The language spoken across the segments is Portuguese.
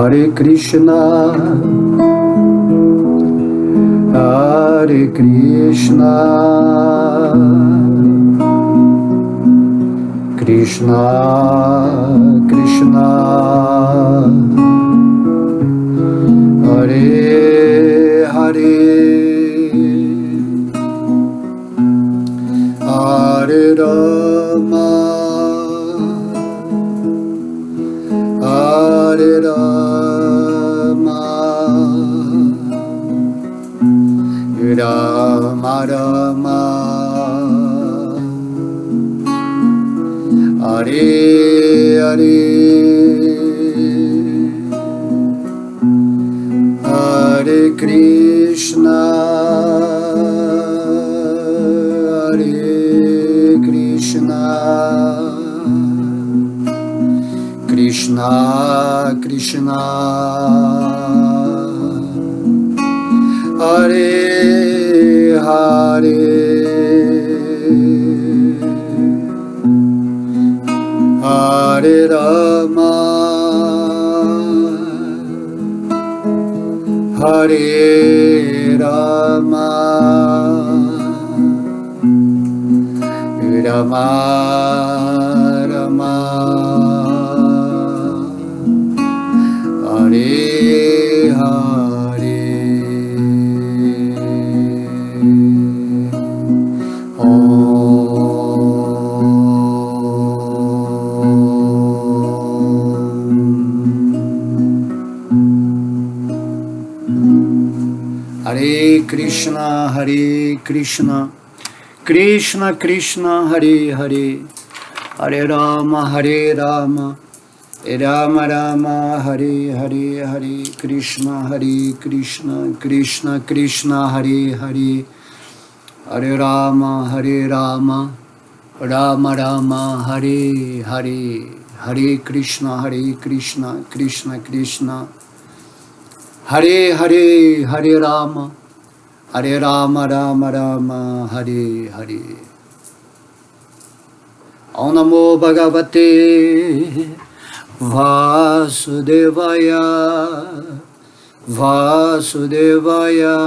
Hare Krishna, Hare Krishna, Krishna Krishna, Hare Hare, Hare Rama, Hare Rama, Rama Rama, Hare Hare, Hare Krishna, Hare Krishna, Krishna Krishna, Hare Hare, Hare Rama, Hare Rama, Rama Rama, Hare Hare. Hare Krishna, Hare Krishna, Krishna Krishna, Hare Hare, Hare Rama, Hare Rama, Rama Rama, Hare Hare, Hare Krishna, Hare Krishna, Krishna Krishna, Hare Hare, Hare Rama, Hare Rama, Rama Rama, Hare Hare, Hare Krishna, Krishna Krishna, Hare Hare, Hare Rama, Rama Rama, Hare Hare. Om Namo Bhagavate Vasudevaya, Vasudevaya,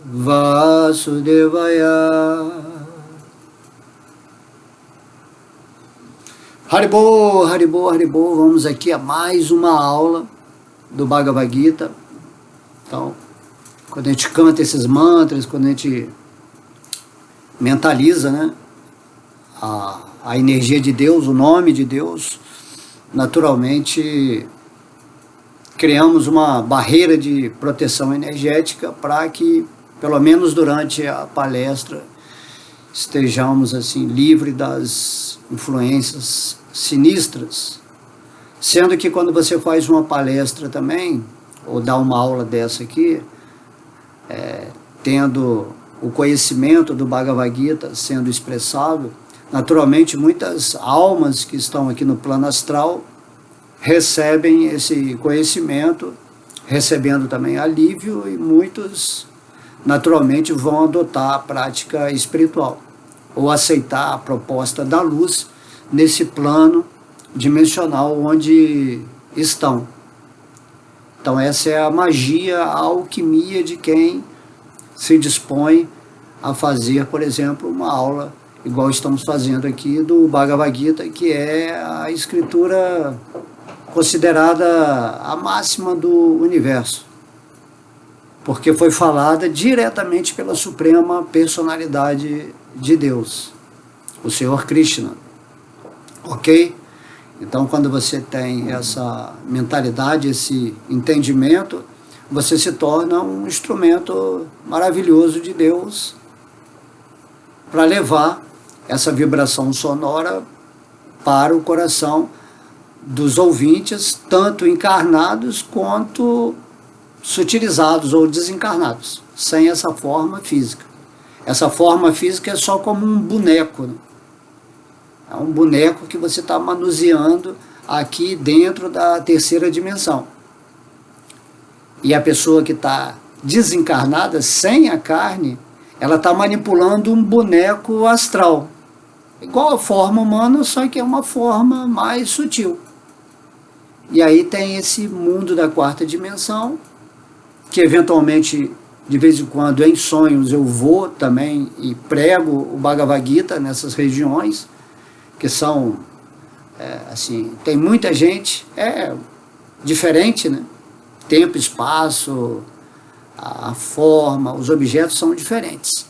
Vasudevaya. Haribo, Haribo, Haribo. Vamos aqui a mais uma aula do Bhagavad Gita. Então, quando a gente canta esses mantras, quando a gente mentaliza, né, a energia de Deus, o nome de Deus, naturalmente criamos uma barreira de proteção energética para que, pelo menos durante a palestra, estejamos assim livres das influências sinistras. Sendo que quando você faz uma palestra também, ou dá uma aula dessa aqui, tendo o conhecimento do Bhagavad Gita sendo expressado, naturalmente muitas almas que estão aqui no plano astral recebem esse conhecimento, recebendo também alívio, e muitos naturalmente vão adotar a prática espiritual, ou aceitar a proposta da luz nesse plano dimensional onde estão. Então essa é a magia, a alquimia de quem se dispõe a fazer, por exemplo, uma aula igual estamos fazendo aqui do Bhagavad Gita, que é a escritura considerada a máxima do universo, porque foi falada diretamente pela Suprema Personalidade de Deus, o Senhor Krishna. Ok? Então, quando você tem essa mentalidade, esse entendimento, você se torna um instrumento maravilhoso de Deus para levar essa vibração sonora para o coração dos ouvintes, tanto encarnados quanto sutilizados ou desencarnados, sem essa forma física. Essa forma física é só como um boneco, né? É um boneco que você está manuseando aqui dentro da terceira dimensão. E a pessoa que está desencarnada, sem a carne, ela está manipulando um boneco astral. Igual a forma humana, só que é uma forma mais sutil. E aí tem esse mundo da quarta dimensão, que eventualmente, de vez em quando, em sonhos, eu vou também e prego o Bhagavad Gita nessas regiões, que são, assim, tem muita gente, diferente, né? Tempo, espaço, a forma, os objetos são diferentes.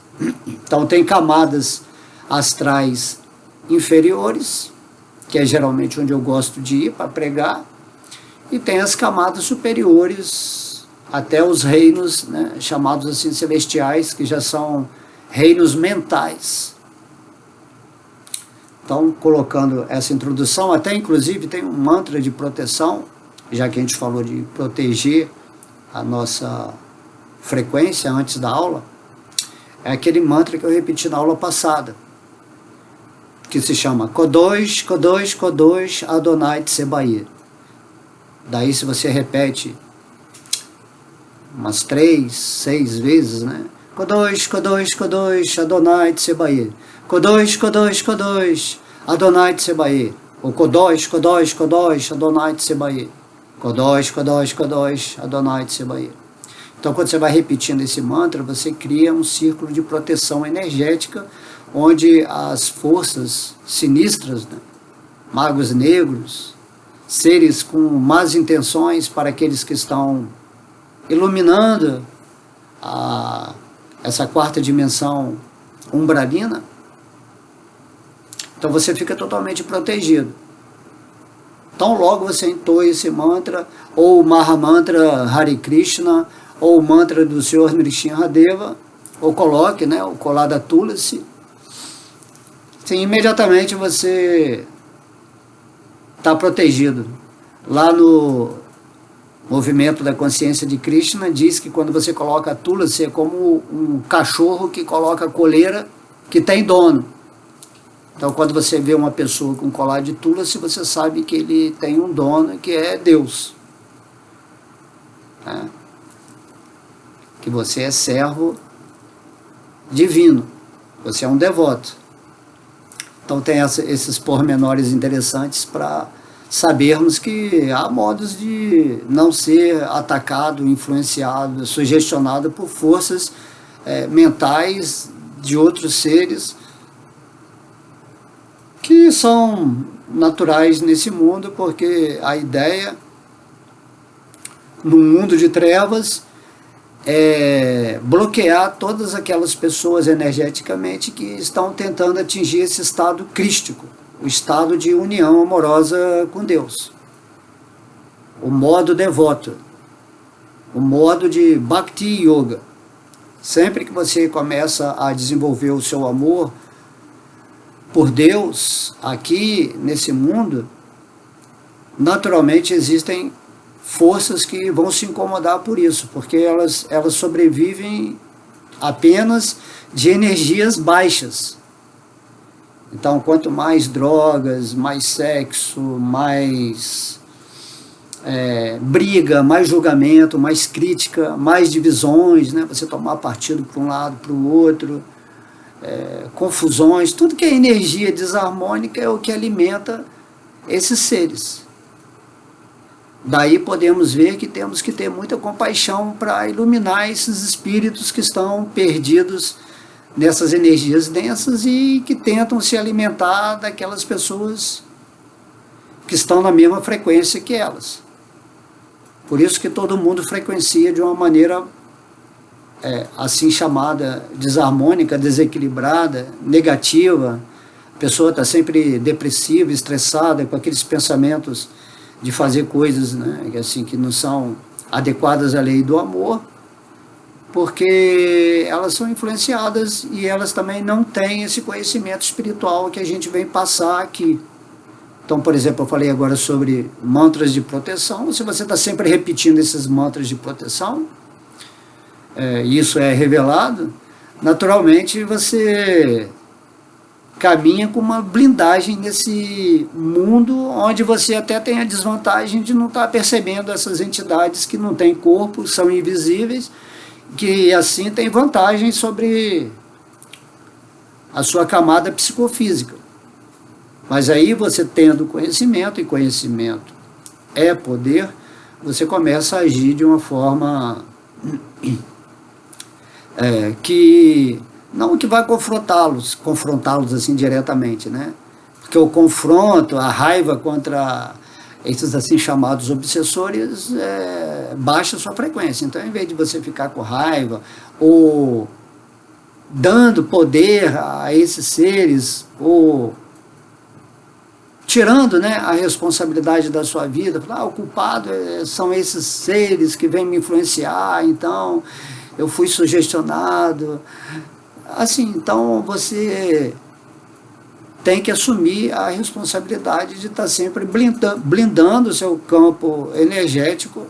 Então tem camadas astrais inferiores, que é geralmente onde eu gosto de ir para pregar, e tem as camadas superiores, até os reinos, né, chamados assim celestiais, que já são reinos mentais. Então, colocando essa introdução, até inclusive tem um mantra de proteção, já que a gente falou de proteger a nossa frequência antes da aula, é aquele mantra que eu repeti na aula passada, que se chama Kodosh, Kodosh, Kodosh, Adonai Tsebair. Daí, se você repete umas 3, 6 vezes, né? Kodosh, Kodosh, Kodosh, Adonai Tsebair. Kodosh, Kodosh, Kodosh, Adonai Tsebair. Ou Kodosh, Kodosh, Kodosh, Adonai Tsebair. Kodosh, Kodosh, Kodosh, Adonai Tsebair. Então, quando você vai repetindo esse mantra, você cria um círculo de proteção energética, onde as forças sinistras, né? Magos negros, seres com más intenções para aqueles que estão iluminando essa quarta dimensão umbralina, então você fica totalmente protegido. Então logo você entoa esse mantra, ou o Mahamantra Hare Krishna, ou o mantra do Senhor Nrsimhadeva, ou coloque, né, o colar da Tulasi, assim, imediatamente você está protegido. Lá no Movimento da Consciência de Krishna diz que quando você coloca a Tulasi é como um cachorro que coloca a coleira que tem dono. Então, quando você vê uma pessoa com colar de Tulasi, você sabe que ele tem um dono, que é Deus. Né? Que você é servo divino, você é um devoto. Então tem esses pormenores interessantes para sabermos que há modos de não ser atacado, influenciado, sugestionado por forças mentais de outros seres que são naturais nesse mundo, porque a ideia, no mundo de trevas, é bloquear todas aquelas pessoas energeticamente que estão tentando atingir esse estado crístico, o estado de união amorosa com Deus, o modo devoto, o modo de Bhakti Yoga. Sempre que você começa a desenvolver o seu amor por Deus aqui nesse mundo, naturalmente existem forças que vão se incomodar por isso, porque elas sobrevivem apenas de energias baixas. Então, quanto mais drogas, mais sexo, mais briga, mais julgamento, mais crítica, mais divisões, né? Você tomar partido para um lado, para o outro, confusões, tudo que é energia desarmônica é o que alimenta esses seres. Daí podemos ver que temos que ter muita compaixão para iluminar esses espíritos que estão perdidos nessas energias densas e que tentam se alimentar daquelas pessoas que estão na mesma frequência que elas. Por isso que todo mundo frequencia de uma maneira assim chamada desarmônica, desequilibrada, negativa. A pessoa está sempre depressiva, estressada, com aqueles pensamentos de fazer coisas, né, assim, que não são adequadas à lei do amor, porque elas são influenciadas e elas também não têm esse conhecimento espiritual que a gente vem passar aqui. Então, por exemplo, eu falei agora sobre mantras de proteção. Se você está sempre repetindo esses mantras de proteção, isso é revelado, naturalmente você caminha com uma blindagem nesse mundo onde você até tem a desvantagem de não estar percebendo essas entidades que não têm corpo, são invisíveis, que assim tem vantagem sobre a sua camada psicofísica. Mas aí você tendo conhecimento, e conhecimento é poder, você começa a agir de uma forma que não que vai confrontá-los assim diretamente, né? Porque o confronto, a raiva contra esses assim chamados obsessores baixa a sua frequência. Então, em vez de você ficar com raiva ou dando poder a esses seres ou tirando, né, a responsabilidade da sua vida, falar, o culpado são esses seres que vêm me influenciar, então eu fui sugestionado. Assim, então você tem que assumir a responsabilidade de estar sempre blindando o seu campo energético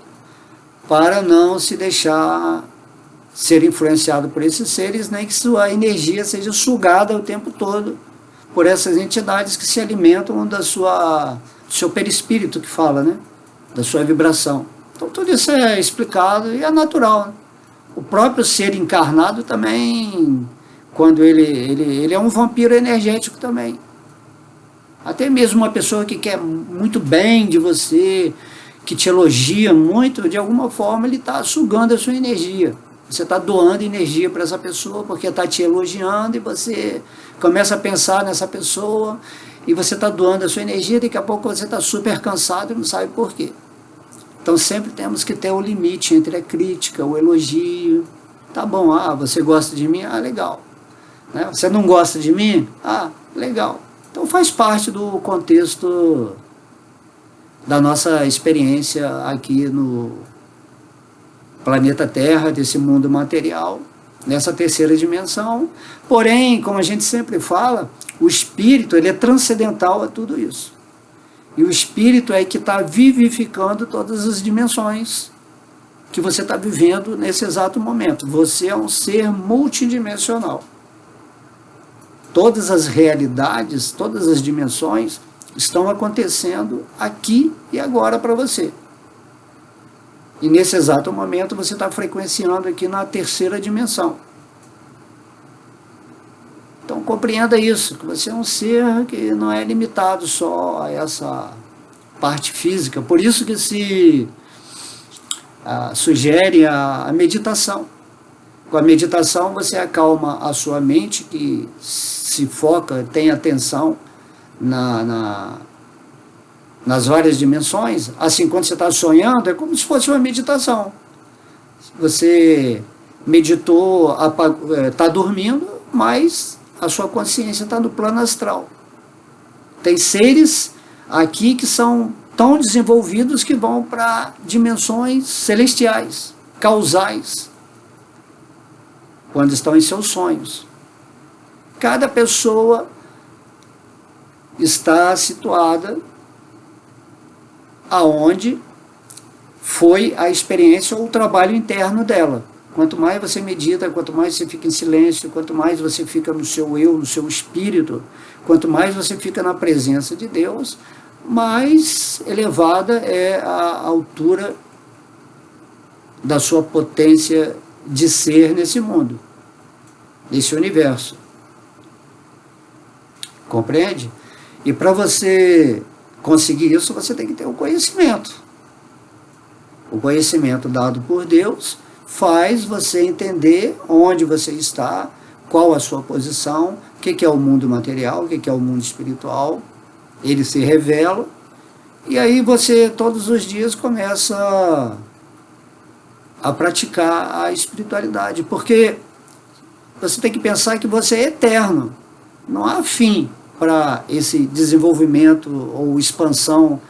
para não se deixar ser influenciado por esses seres, nem que sua energia seja sugada o tempo todo por essas entidades que se alimentam do seu perispírito, que fala, né? Da sua vibração. Então tudo isso é explicado e é natural, né? O próprio ser encarnado também, quando ele é um vampiro energético também. Até mesmo uma pessoa que quer muito bem de você, que te elogia muito, de alguma forma ele está sugando a sua energia. Você está doando energia para essa pessoa porque está te elogiando e você começa a pensar nessa pessoa e você está doando a sua energia, daqui a pouco você está super cansado e não sabe por quê. Então sempre temos que ter o limite entre a crítica, o elogio. Tá bom, você gosta de mim? Legal. Né? Você não gosta de mim? Legal. Então faz parte do contexto da nossa experiência aqui no planeta Terra, desse mundo material, nessa terceira dimensão. Porém, como a gente sempre fala, o espírito ele é transcendental a tudo isso. E o espírito é que está vivificando todas as dimensões que você está vivendo nesse exato momento. Você é um ser multidimensional. Todas as realidades, todas as dimensões estão acontecendo aqui e agora para você. E nesse exato momento você está frequenciando aqui na terceira dimensão. Então compreenda isso, que você é um ser que não é limitado só a essa parte física. Por isso que se sugere a meditação. Com a meditação você acalma a sua mente, que se foca, tem atenção nas várias dimensões. Assim, quando você está sonhando, é como se fosse uma meditação. Você meditou, está dormindo, mas a sua consciência está no plano astral. Tem seres aqui que são tão desenvolvidos que vão para dimensões celestiais, causais, quando estão em seus sonhos. Cada pessoa está situada aonde foi a experiência ou o trabalho interno dela. Quanto mais você medita, quanto mais você fica em silêncio, quanto mais você fica no seu eu, no seu espírito, quanto mais você fica na presença de Deus, mais elevada é a altura da sua potência de ser nesse mundo, nesse universo. Compreende? E para você conseguir isso, você tem que ter o conhecimento. O conhecimento dado por Deus faz você entender onde você está, qual a sua posição, o que é o mundo material, o que é o mundo espiritual. Ele se revela, e aí você todos os dias começa a praticar a espiritualidade, porque você tem que pensar que você é eterno, não há fim para esse desenvolvimento ou expansão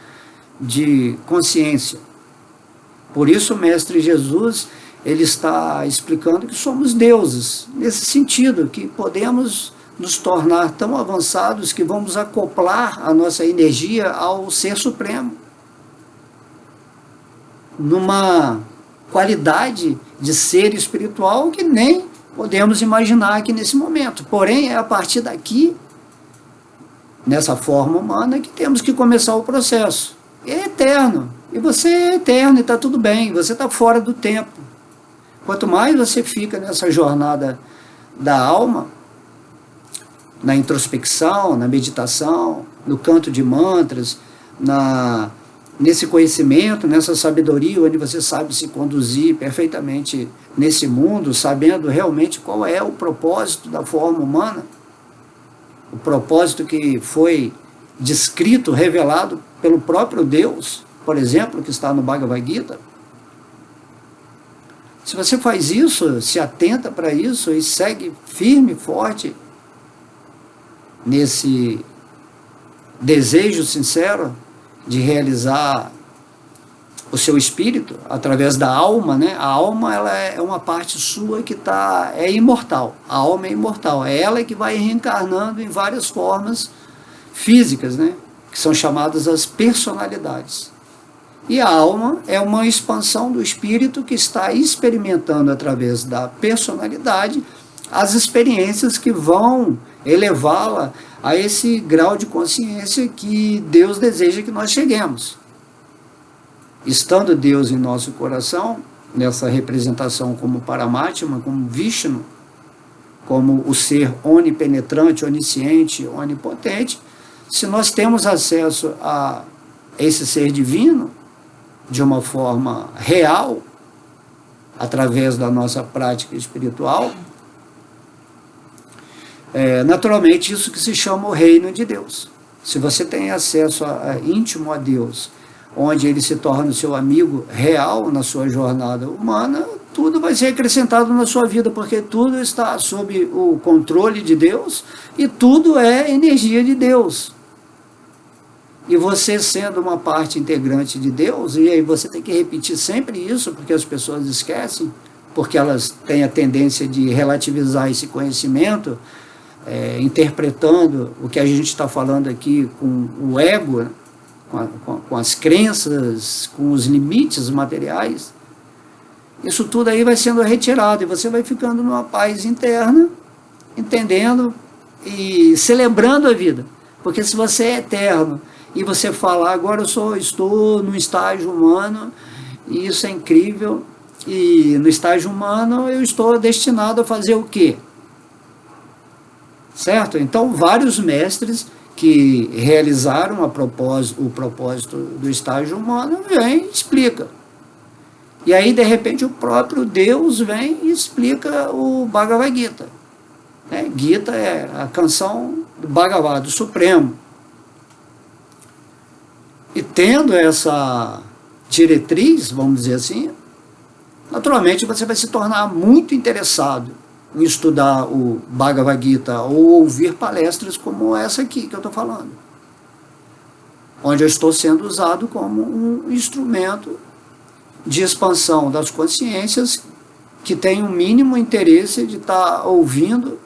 de consciência. Por isso o Mestre Jesus, ele está explicando que somos deuses, nesse sentido, que podemos nos tornar tão avançados que vamos acoplar a nossa energia ao Ser Supremo, numa qualidade de ser espiritual que nem podemos imaginar aqui nesse momento. Porém, é a partir daqui, nessa forma humana, que temos que começar o processo. É eterno, e você é eterno, e está tudo bem, você está fora do tempo. Quanto mais você fica nessa jornada da alma, na introspecção, na meditação, no canto de mantras, na nesse conhecimento, nessa sabedoria, onde você sabe se conduzir perfeitamente nesse mundo, sabendo realmente qual é o propósito da forma humana, o propósito que foi descrito, revelado pelo próprio Deus, por exemplo, que está no Bhagavad Gita. Se você faz isso, se atenta para isso e segue firme, forte nesse desejo sincero de realizar o seu espírito através da alma, né? A alma, ela é uma parte sua que é imortal. A alma é imortal. É ela que vai reencarnando em várias formas físicas, né? Que são chamadas as personalidades. E a alma é uma expansão do espírito que está experimentando através da personalidade as experiências que vão elevá-la a esse grau de consciência que Deus deseja que nós cheguemos. Estando Deus em nosso coração, nessa representação como Paramatma, como Vishnu, como o ser onipenetrante, onisciente, onipotente, se nós temos acesso a esse ser divino de uma forma real, através da nossa prática espiritual, naturalmente isso que se chama o reino de Deus. Se você tem acesso íntimo a Deus, onde ele se torna o seu amigo real na sua jornada humana, tudo vai ser acrescentado na sua vida, porque tudo está sob o controle de Deus e tudo é energia de Deus. E você sendo uma parte integrante de Deus, e aí você tem que repetir sempre isso, porque as pessoas esquecem, porque elas têm a tendência de relativizar esse conhecimento, interpretando o que a gente está falando aqui com o ego, com as crenças, com os limites materiais. Isso tudo aí vai sendo retirado, e você vai ficando numa paz interna, entendendo e celebrando a vida. Porque se você é eterno, e você fala, agora estou no estágio humano, e isso é incrível, e no estágio humano eu estou destinado a fazer o quê? Certo? Então, vários mestres que realizaram o propósito do estágio humano vem e explica. E aí, de repente, o próprio Deus vem e explica o Bhagavad Gita. Gita é a canção do Bhagavad, do Supremo. E tendo essa diretriz, vamos dizer assim, naturalmente você vai se tornar muito interessado em estudar o Bhagavad Gita ou ouvir palestras como essa aqui que eu estou falando, onde eu estou sendo usado como um instrumento de expansão das consciências que tem um mínimo interesse de estar ouvindo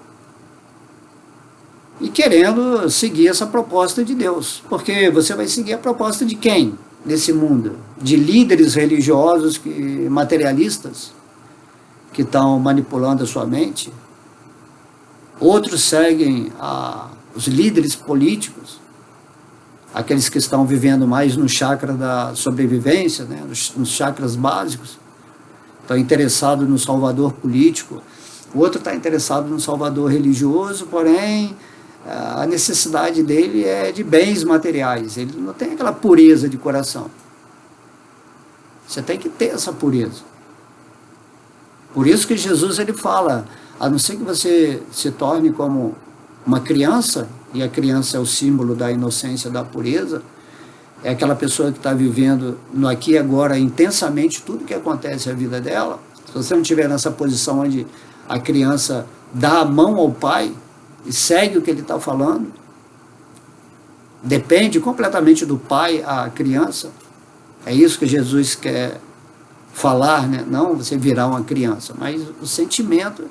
e querendo seguir essa proposta de Deus. Porque você vai seguir a proposta de quem nesse mundo? De líderes religiosos materialistas que estão manipulando a sua mente. Outros seguem os líderes políticos, aqueles que estão vivendo mais no chakra da sobrevivência, né, nos chakras básicos, estão interessados no salvador político. O outro está interessado no salvador religioso, porém a necessidade dele é de bens materiais, ele não tem aquela pureza de coração. Você tem que ter essa pureza. Por isso que Jesus ele fala, a não ser que você se torne como uma criança, e a criança é o símbolo da inocência, da pureza, é aquela pessoa que está vivendo no aqui e agora intensamente tudo que acontece na vida dela. Se você não estiver nessa posição onde a criança dá a mão ao pai e segue o que ele está falando, depende completamente do pai à criança, é isso que Jesus quer falar, né? Não você virar uma criança, mas o sentimento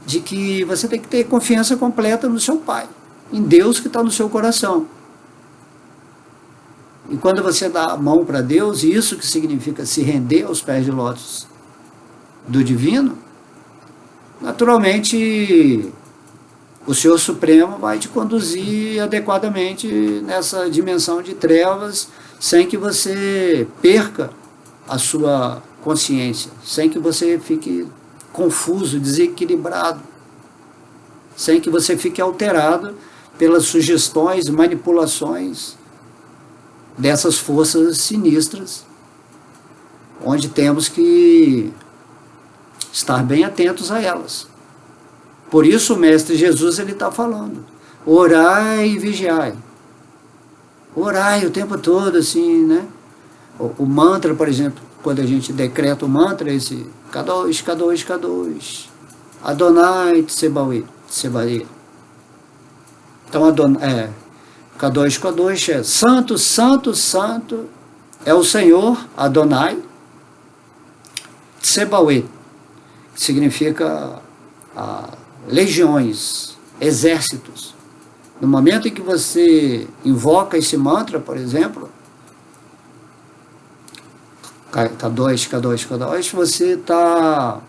de que você tem que ter confiança completa no seu pai, em Deus que está no seu coração. E quando você dá a mão para Deus, isso que significa se render aos pés de lótus do divino, naturalmente o Senhor Supremo vai te conduzir adequadamente nessa dimensão de trevas, sem que você perca a sua consciência, sem que você fique confuso, desequilibrado, sem que você fique alterado pelas sugestões, manipulações dessas forças sinistras, onde temos que estar bem atentos a elas. Por isso o Mestre Jesus ele está falando, orai e vigiai. Orai o tempo todo, assim, né? O mantra, por exemplo, quando a gente decreta o mantra, esse Kadosh, Kadosh, Kadosh, Adonai Tsebaot, Tsebaot. Então, Kadosh, Kadosh é santo, santo, santo, é o Senhor, Adonai, Tsebaot, que significa legiões, exércitos. No momento em que você invoca esse mantra, por exemplo, Kadosh, Kadosh, Kadosh, você está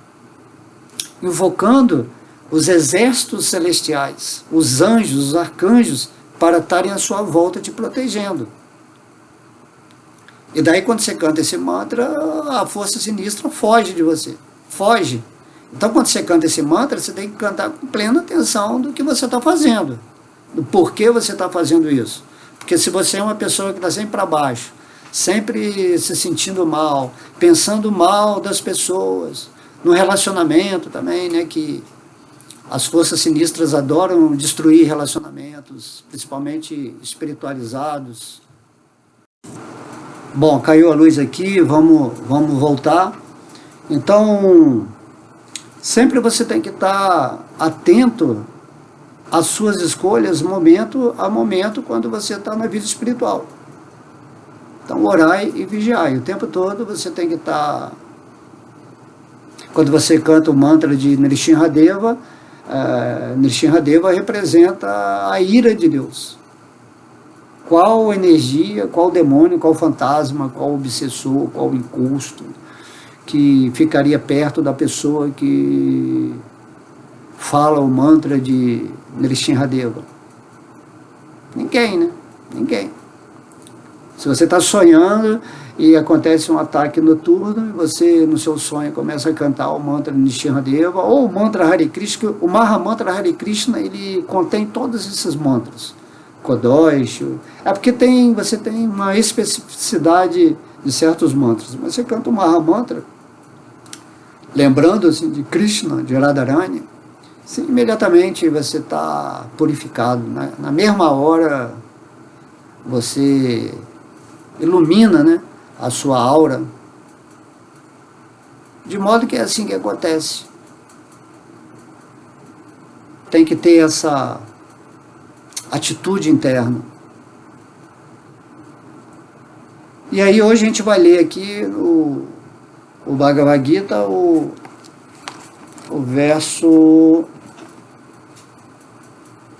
invocando os exércitos celestiais, os anjos, os arcanjos, para estarem à sua volta te protegendo. E daí quando você canta esse mantra, a força sinistra foge de você, foge. Então quando você canta esse mantra, você tem que cantar com plena atenção do que você está fazendo, do porquê você está fazendo isso. Porque se você é uma pessoa que está sempre para baixo, sempre se sentindo mal, pensando mal das pessoas, no relacionamento também, né, que as forças sinistras adoram destruir relacionamentos, principalmente espiritualizados. Bom, caiu a luz aqui, vamos voltar. Então, sempre você tem que estar atento às suas escolhas, momento a momento, quando você está na vida espiritual. Então, orai e vigiai. O tempo todo você tem que estar... Quando você canta o mantra de Nrsimhadeva, Nrsimhadeva representa a ira de Deus. Qual energia, qual demônio, qual fantasma, qual obsessor, qual incusto que ficaria perto da pessoa que fala o mantra de Nrsimhadeva? Ninguém, né? Ninguém. Se você está sonhando e acontece um ataque noturno, e você, no seu sonho, começa a cantar o mantra Nrsimhadeva, ou o mantra Hare Krishna, o Maha Mantra Hare Krishna, ele contém todos esses mantras. Kodosh, é porque você tem uma especificidade de certos mantras, mas você canta o Maha Mantra, lembrando assim, de Krishna, de Radharani, assim, imediatamente você está purificado, né? Na mesma hora você ilumina, né, a sua aura, de modo que é assim que acontece. Tem que ter essa atitude interna. E aí hoje a gente vai ler aqui o Bhagavad Gita, o verso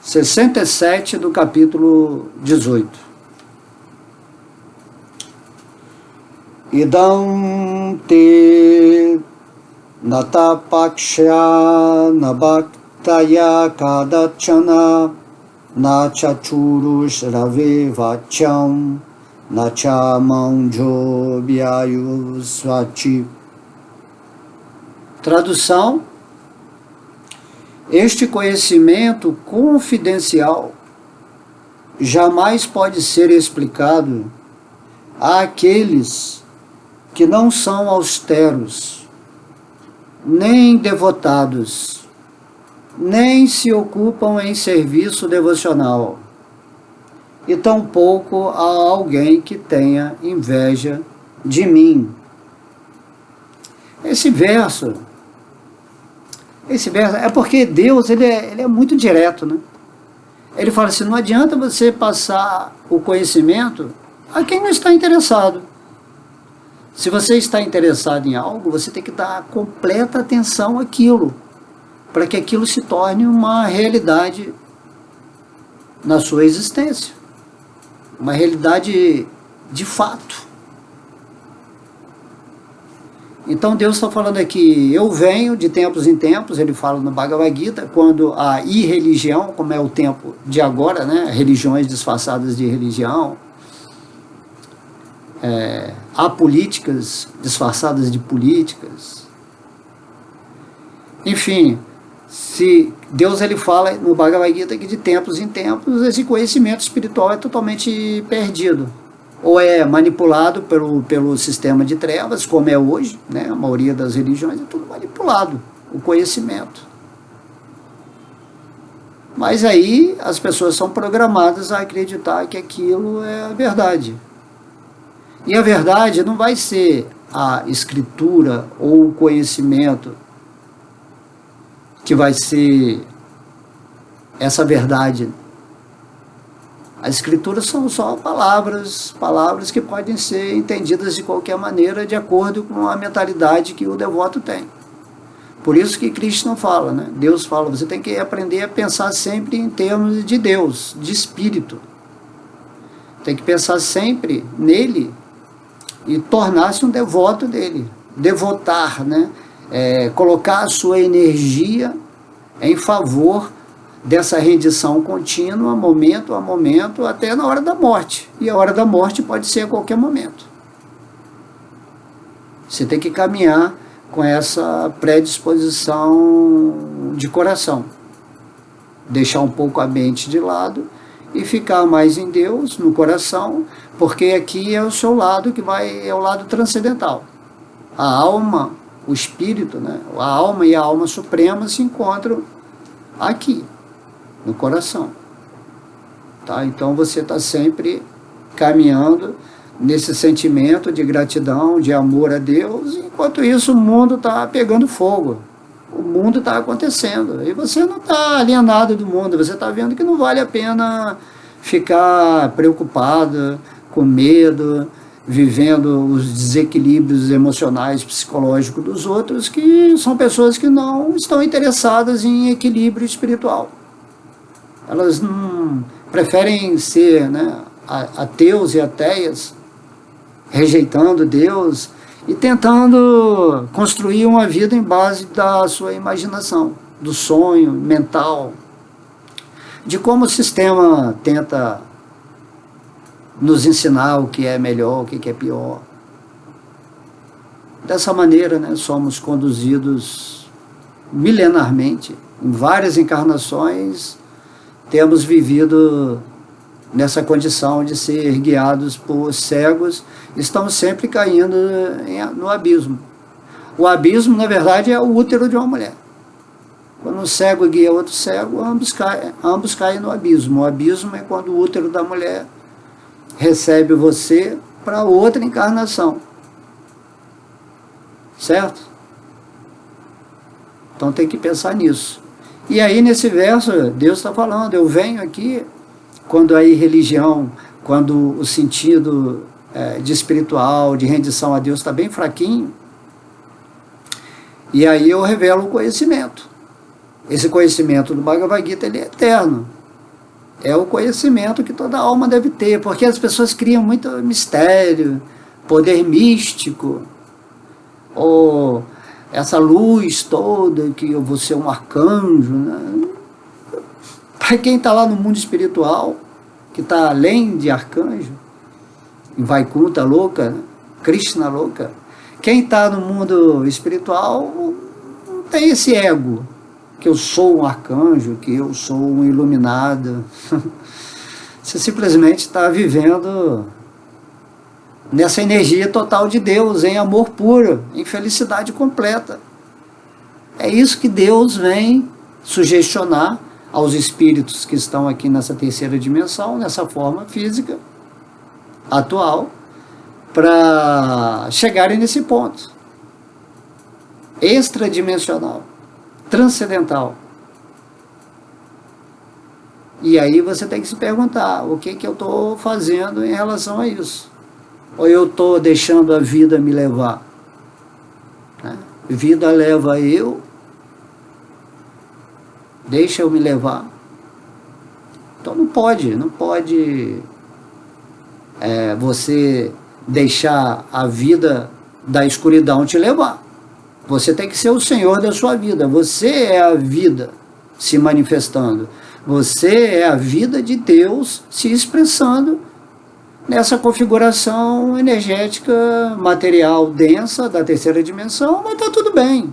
67 do capítulo 18. Idam te natapaksha nabhaktaya kadachana nachachurush rave vacham nachamanjo vyayusvati. Tradução: este conhecimento confidencial jamais pode ser explicado àqueles que não são austeros, nem devotados, nem se ocupam em serviço devocional, e tampouco a alguém que tenha inveja de mim. Esse verso é porque Deus ele é muito direto, né? Ele fala assim, não adianta você passar o conhecimento a quem não está interessado. Se você está interessado em algo, você tem que dar completa atenção àquilo, para que aquilo se torne uma realidade na sua existência, uma realidade de fato. Então Deus está falando aqui, eu venho de tempos em tempos, ele fala no Bhagavad Gita, quando a irreligião, como é o tempo de agora, né, religiões disfarçadas de religião, há políticas disfarçadas de políticas, enfim, se Deus ele fala no Bhagavad Gita que de tempos em tempos esse conhecimento espiritual é totalmente perdido. ou é manipulado pelo sistema de trevas, como é hoje, né? A maioria das religiões é tudo manipulado, o conhecimento. Mas aí as pessoas são programadas a acreditar que aquilo é a verdade. E a verdade não vai ser a escritura ou o conhecimento que vai ser essa verdade. As escrituras são só palavras que podem ser entendidas de qualquer maneira, de acordo com a mentalidade que o devoto tem. Por isso que Cristo não fala, né? Deus fala, você tem que aprender a pensar sempre em termos de Deus, de espírito. Tem que pensar sempre nele e tornar-se um devoto dele. Devotar, né? Colocar a sua energia em favor dessa rendição contínua, momento a momento, até na hora da morte. E a hora da morte pode ser a qualquer momento. Você tem que caminhar com essa predisposição de coração. Deixar um pouco a mente de lado e ficar mais em Deus, no coração, porque aqui é o seu lado é o lado transcendental. A alma, o espírito, né? A alma e a alma suprema se encontram aqui, no coração. Tá? Então você está sempre caminhando nesse sentimento de gratidão, de amor a Deus, enquanto isso o mundo está pegando fogo, o mundo está acontecendo, e você não está alienado do mundo, você está vendo que não vale a pena ficar preocupado, com medo, vivendo os desequilíbrios emocionais, psicológicos dos outros, que são pessoas que não estão interessadas em equilíbrio espiritual. Elas não preferem ser, né, ateus e ateias, rejeitando Deus e tentando construir uma vida em base da sua imaginação, do sonho mental, de como o sistema tenta nos ensinar o que é melhor, o que é pior. Dessa maneira, né, somos conduzidos milenarmente, em várias encarnações, temos vivido nessa condição de ser guiados por cegos, estamos sempre caindo no abismo. O abismo, na verdade, é o útero de uma mulher. Quando um cego guia outro cego, ambos caem no abismo. O abismo é quando o útero da mulher recebe você para outra encarnação. Certo? Então tem que pensar nisso. E aí nesse verso, Deus está falando, eu venho aqui, quando aí religião, quando o sentido de espiritual, de rendição a Deus está bem fraquinho, e aí eu revelo o conhecimento. Esse conhecimento do Bhagavad Gita, ele é eterno. É o conhecimento que toda alma deve ter, porque as pessoas criam muito mistério, poder místico, ou essa luz toda, que eu vou ser um arcanjo, né? Para quem está lá no mundo espiritual, que está além de arcanjo, em Vaikuntha louca, né? Krishna louca, quem está no mundo espiritual não tem esse ego, que eu sou um arcanjo, que eu sou um iluminado. Você simplesmente está vivendo nessa energia total de Deus, em amor puro, em felicidade completa. É isso que Deus vem sugestionar aos espíritos que estão aqui nessa terceira dimensão, nessa forma física atual, para chegarem nesse ponto extradimensional, transcendental. E aí você tem que se perguntar, o que eu estou fazendo em relação a isso? Ou eu estou deixando a vida me levar? Né? Vida leva eu, deixa eu me levar. Então não pode você deixar a vida da escuridão te levar. Você tem que ser o senhor da sua vida. Você é a vida se manifestando. Você é a vida de Deus se expressando nessa configuração energética, material, densa, da terceira dimensão, mas está tudo bem.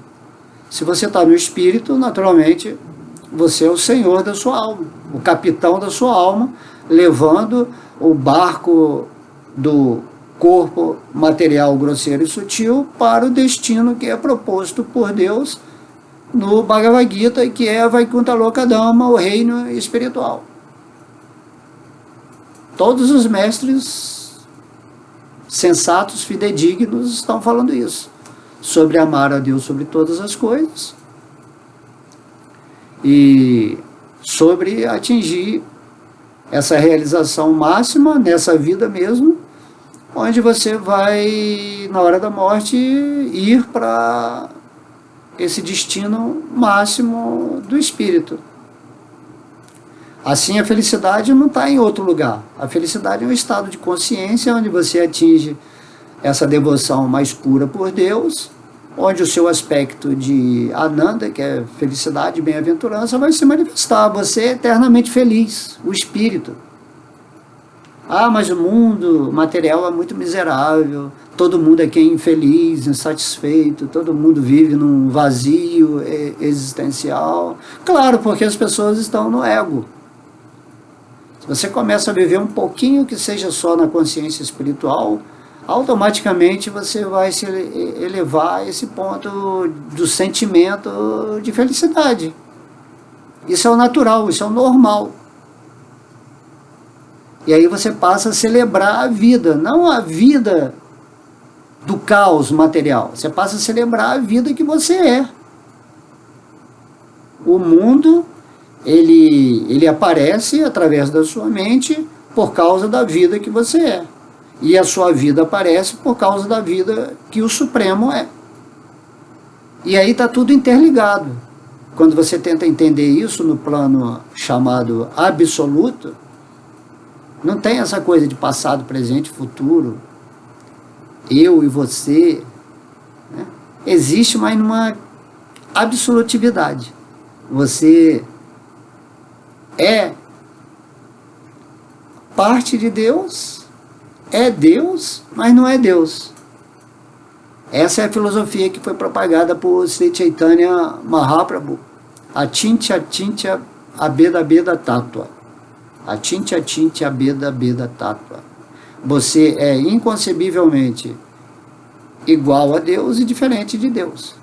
Se você está no espírito, naturalmente, você é o senhor da sua alma, o capitão da sua alma, levando o barco do corpo material grosseiro e sutil para o destino que é proposto por Deus no Bhagavad Gita, que é a Vaikuntha Lokadama, o reino espiritual. Todos os mestres sensatos, fidedignos, estão falando isso, sobre amar a Deus sobre todas as coisas e sobre atingir essa realização máxima nessa vida mesmo, onde você vai, na hora da morte, ir para esse destino máximo do espírito. Assim, a felicidade não está em outro lugar. A felicidade é um estado de consciência onde você atinge essa devoção mais pura por Deus, onde o seu aspecto de Ananda, que é felicidade e bem-aventurança, vai se manifestar. Você é eternamente feliz, o espírito. Ah, mas o mundo material é muito miserável, todo mundo aqui é infeliz, insatisfeito, todo mundo vive num vazio existencial. Claro, porque as pessoas estão no ego. Se você começa a viver um pouquinho que seja só na consciência espiritual, automaticamente você vai se elevar a esse ponto do sentimento de felicidade. Isso é o natural, isso é o normal. E aí você passa a celebrar a vida, não a vida do caos material. Você passa a celebrar a vida que você é. O mundo, ele aparece através da sua mente por causa da vida que você é. E a sua vida aparece por causa da vida que o Supremo é. E aí está tudo interligado. Quando você tenta entender isso no plano chamado absoluto, não tem essa coisa de passado, presente e futuro, eu e você, né? Existe, mas numa absolutividade. Você é parte de Deus, é Deus, mas não é Deus. Essa é a filosofia que foi propagada por Sri Chaitanya Mahaprabhu. Achintya abeda abeda tattva. Achintya abeda abeda tattva. Você é inconcebivelmente igual a Deus e diferente de Deus.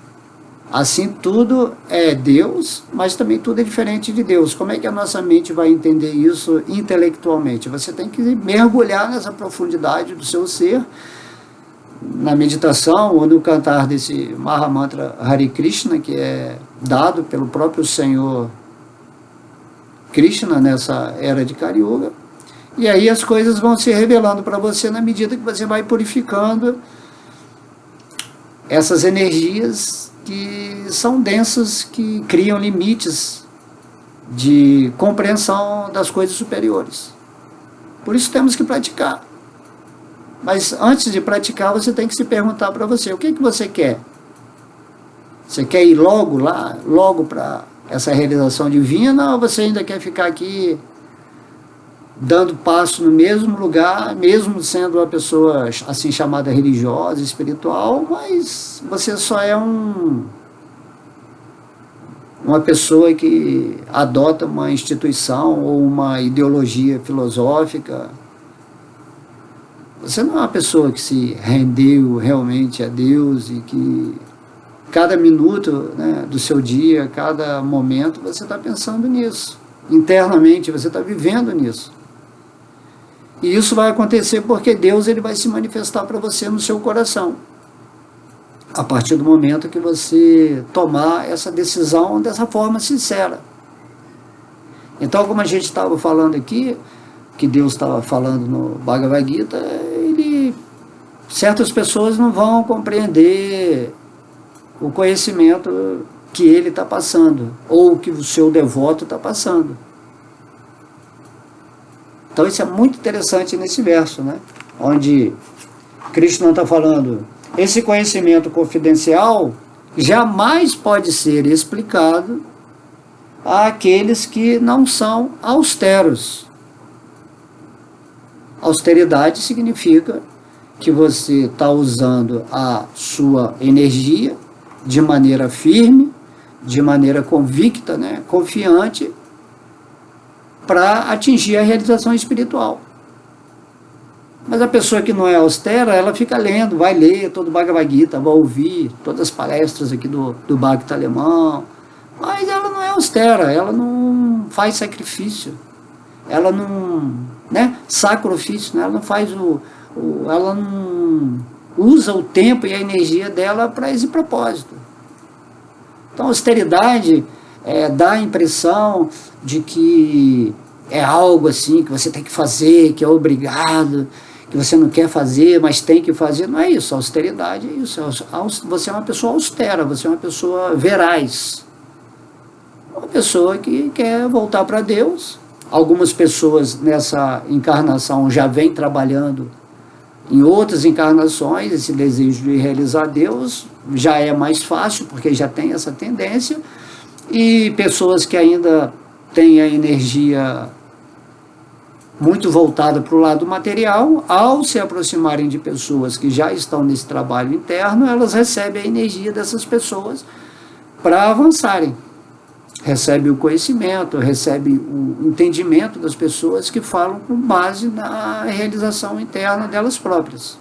Assim, tudo é Deus, mas também tudo é diferente de Deus. Como é que a nossa mente vai entender isso intelectualmente? Você tem que mergulhar nessa profundidade do seu ser, na meditação ou no cantar desse Mahamantra Hare Krishna, que é dado pelo próprio Senhor Krishna nessa era de Kali Yuga. E aí as coisas vão se revelando para você na medida que você vai purificando essas energias que são densas, que criam limites de compreensão das coisas superiores. Por isso temos que praticar. Mas antes de praticar, você tem que se perguntar para você, o que você quer? Você quer ir logo lá, logo para essa realização divina, ou você ainda quer ficar aqui dando passo no mesmo lugar, mesmo sendo uma pessoa assim chamada religiosa, espiritual, mas você só é uma pessoa que adota uma instituição ou uma ideologia filosófica. Você não é uma pessoa que se rendeu realmente a Deus e que cada minuto, né, do seu dia, cada momento, você está pensando nisso. Internamente, você está vivendo nisso. E isso vai acontecer porque Deus ele vai se manifestar para você no seu coração, a partir do momento que você tomar essa decisão dessa forma sincera. Então, como a gente estava falando aqui, que Deus estava falando no Bhagavad Gita, certas pessoas não vão compreender o conhecimento que ele está passando, ou que o seu devoto está passando. Então isso é muito interessante nesse verso, né? Onde Krishna está falando, esse conhecimento confidencial jamais pode ser explicado àqueles que não são austeros. Austeridade significa que você está usando a sua energia de maneira firme, de maneira convicta, né? Confiante, para atingir a realização espiritual. Mas a pessoa que não é austera, ela fica lendo, vai ler todo o Bhagavad Gita, vai ouvir todas as palestras aqui do Bhakti alemão, mas ela não é austera, ela não faz sacrifício, ela não, né, sacrifício, né, ela não faz ela não usa o tempo e a energia dela para esse propósito. Então, a austeridade dá a impressão de que é algo assim que você tem que fazer, que é obrigado, que você não quer fazer, mas tem que fazer. Não é isso, a austeridade é isso. Você é uma pessoa austera, você é uma pessoa veraz. Uma pessoa que quer voltar para Deus. Algumas pessoas nessa encarnação já vêm trabalhando em outras encarnações, esse desejo de realizar Deus já é mais fácil, porque já tem essa tendência, e pessoas que ainda têm a energia muito voltada para o lado material, ao se aproximarem de pessoas que já estão nesse trabalho interno, elas recebem a energia dessas pessoas para avançarem. Recebe o conhecimento, recebe o entendimento das pessoas que falam com base na realização interna delas próprias.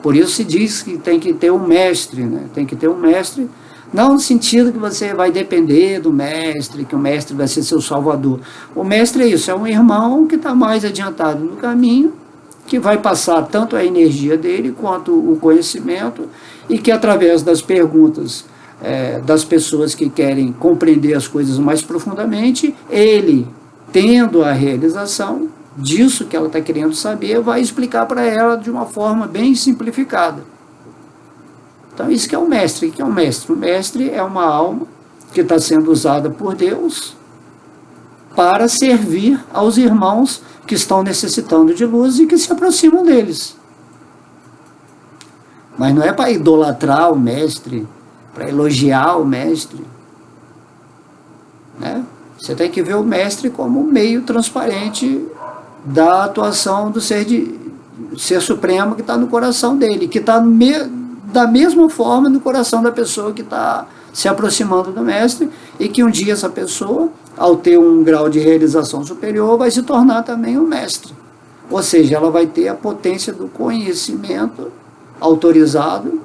Por isso se diz que tem que ter um mestre, né? Tem que ter um mestre, não no sentido que você vai depender do mestre, que o mestre vai ser seu salvador. O mestre é isso, é um irmão que está mais adiantado no caminho, que vai passar tanto a energia dele quanto o conhecimento, e que através das perguntas das pessoas que querem compreender as coisas mais profundamente, ele, tendo a realização disso que ela está querendo saber, vai explicar para ela de uma forma bem simplificada. Então, isso que é o mestre. O que é o mestre? O mestre é uma alma que está sendo usada por Deus para servir aos irmãos que estão necessitando de luz e que se aproximam deles. Mas não é para idolatrar o mestre, para elogiar o mestre, né? Você tem que ver o mestre como um meio transparente da atuação do ser supremo que está no coração dele, que está da mesma forma no coração da pessoa que está se aproximando do mestre, e que um dia essa pessoa, ao ter um grau de realização superior, vai se tornar também um mestre. Ou seja, ela vai ter a potência do conhecimento autorizado,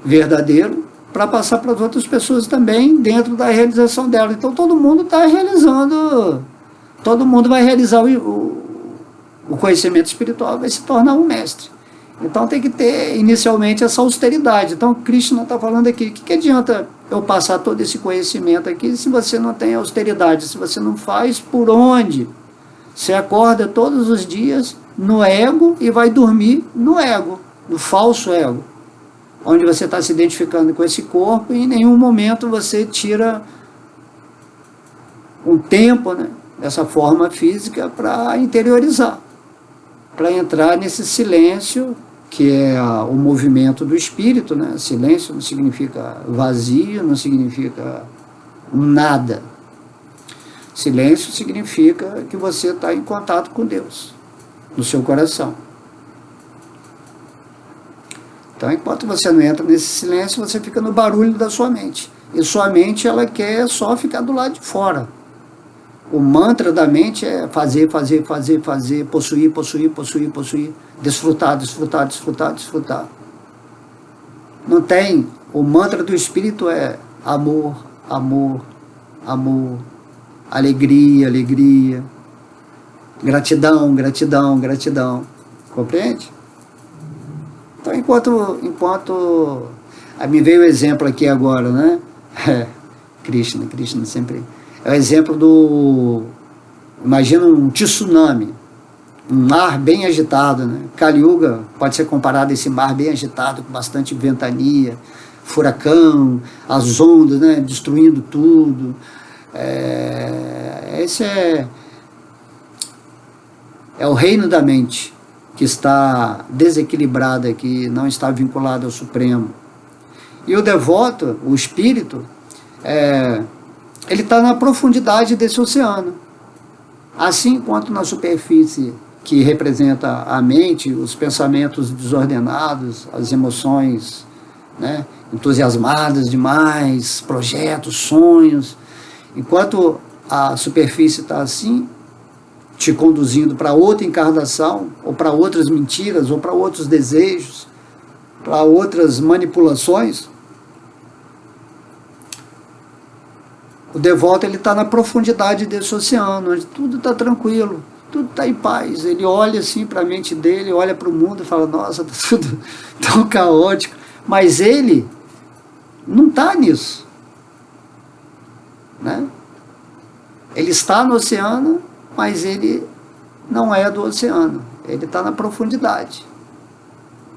verdadeiro, para passar para as outras pessoas também dentro da realização dela. Então todo mundo está realizando, todo mundo vai realizar o conhecimento espiritual, vai se tornar um mestre. Então tem que ter inicialmente essa austeridade. Então Krishna está falando aqui, o que adianta eu passar todo esse conhecimento aqui se você não tem austeridade, se você não faz por onde? Você acorda todos os dias no ego e vai dormir no ego, no falso ego, onde você está se identificando com esse corpo, e em nenhum momento você tira um tempo, né, dessa forma física para interiorizar, para entrar nesse silêncio, que é o movimento do espírito, né? Silêncio não significa vazio, não significa nada. Silêncio significa que você está em contato com Deus, no seu coração. Então, enquanto você não entra nesse silêncio, você fica no barulho da sua mente. E sua mente, ela quer só ficar do lado de fora. O mantra da mente é fazer, fazer, fazer, fazer, possuir, possuir, possuir, possuir, desfrutar, desfrutar, desfrutar, desfrutar. Não tem. O mantra do espírito é amor, amor, amor, alegria, alegria, gratidão, gratidão, gratidão. Compreende? Então, enquanto me veio o exemplo aqui agora, né? Krishna sempre... É o exemplo imagina um tsunami, um mar bem agitado, né? Kali Yuga pode ser comparado a esse mar bem agitado, com bastante ventania, furacão, as ondas, né? Destruindo tudo. Esse é o reino da mente, que está desequilibrada, que não está vinculado ao Supremo. E o devoto, o espírito, ele está na profundidade desse oceano. Assim quanto na superfície, que representa a mente, os pensamentos desordenados, as emoções, né, entusiasmadas demais, projetos, sonhos. Enquanto a superfície está assim, te conduzindo para outra encarnação, ou para outras mentiras, ou para outros desejos, para outras manipulações. O devoto, ele está na profundidade desse oceano, onde tudo está tranquilo, tudo está em paz. Ele olha assim para a mente dele, olha para o mundo e fala, nossa, está tudo tão caótico. Mas ele não está nisso, né? Ele está no oceano, mas ele não é do oceano, ele está na profundidade.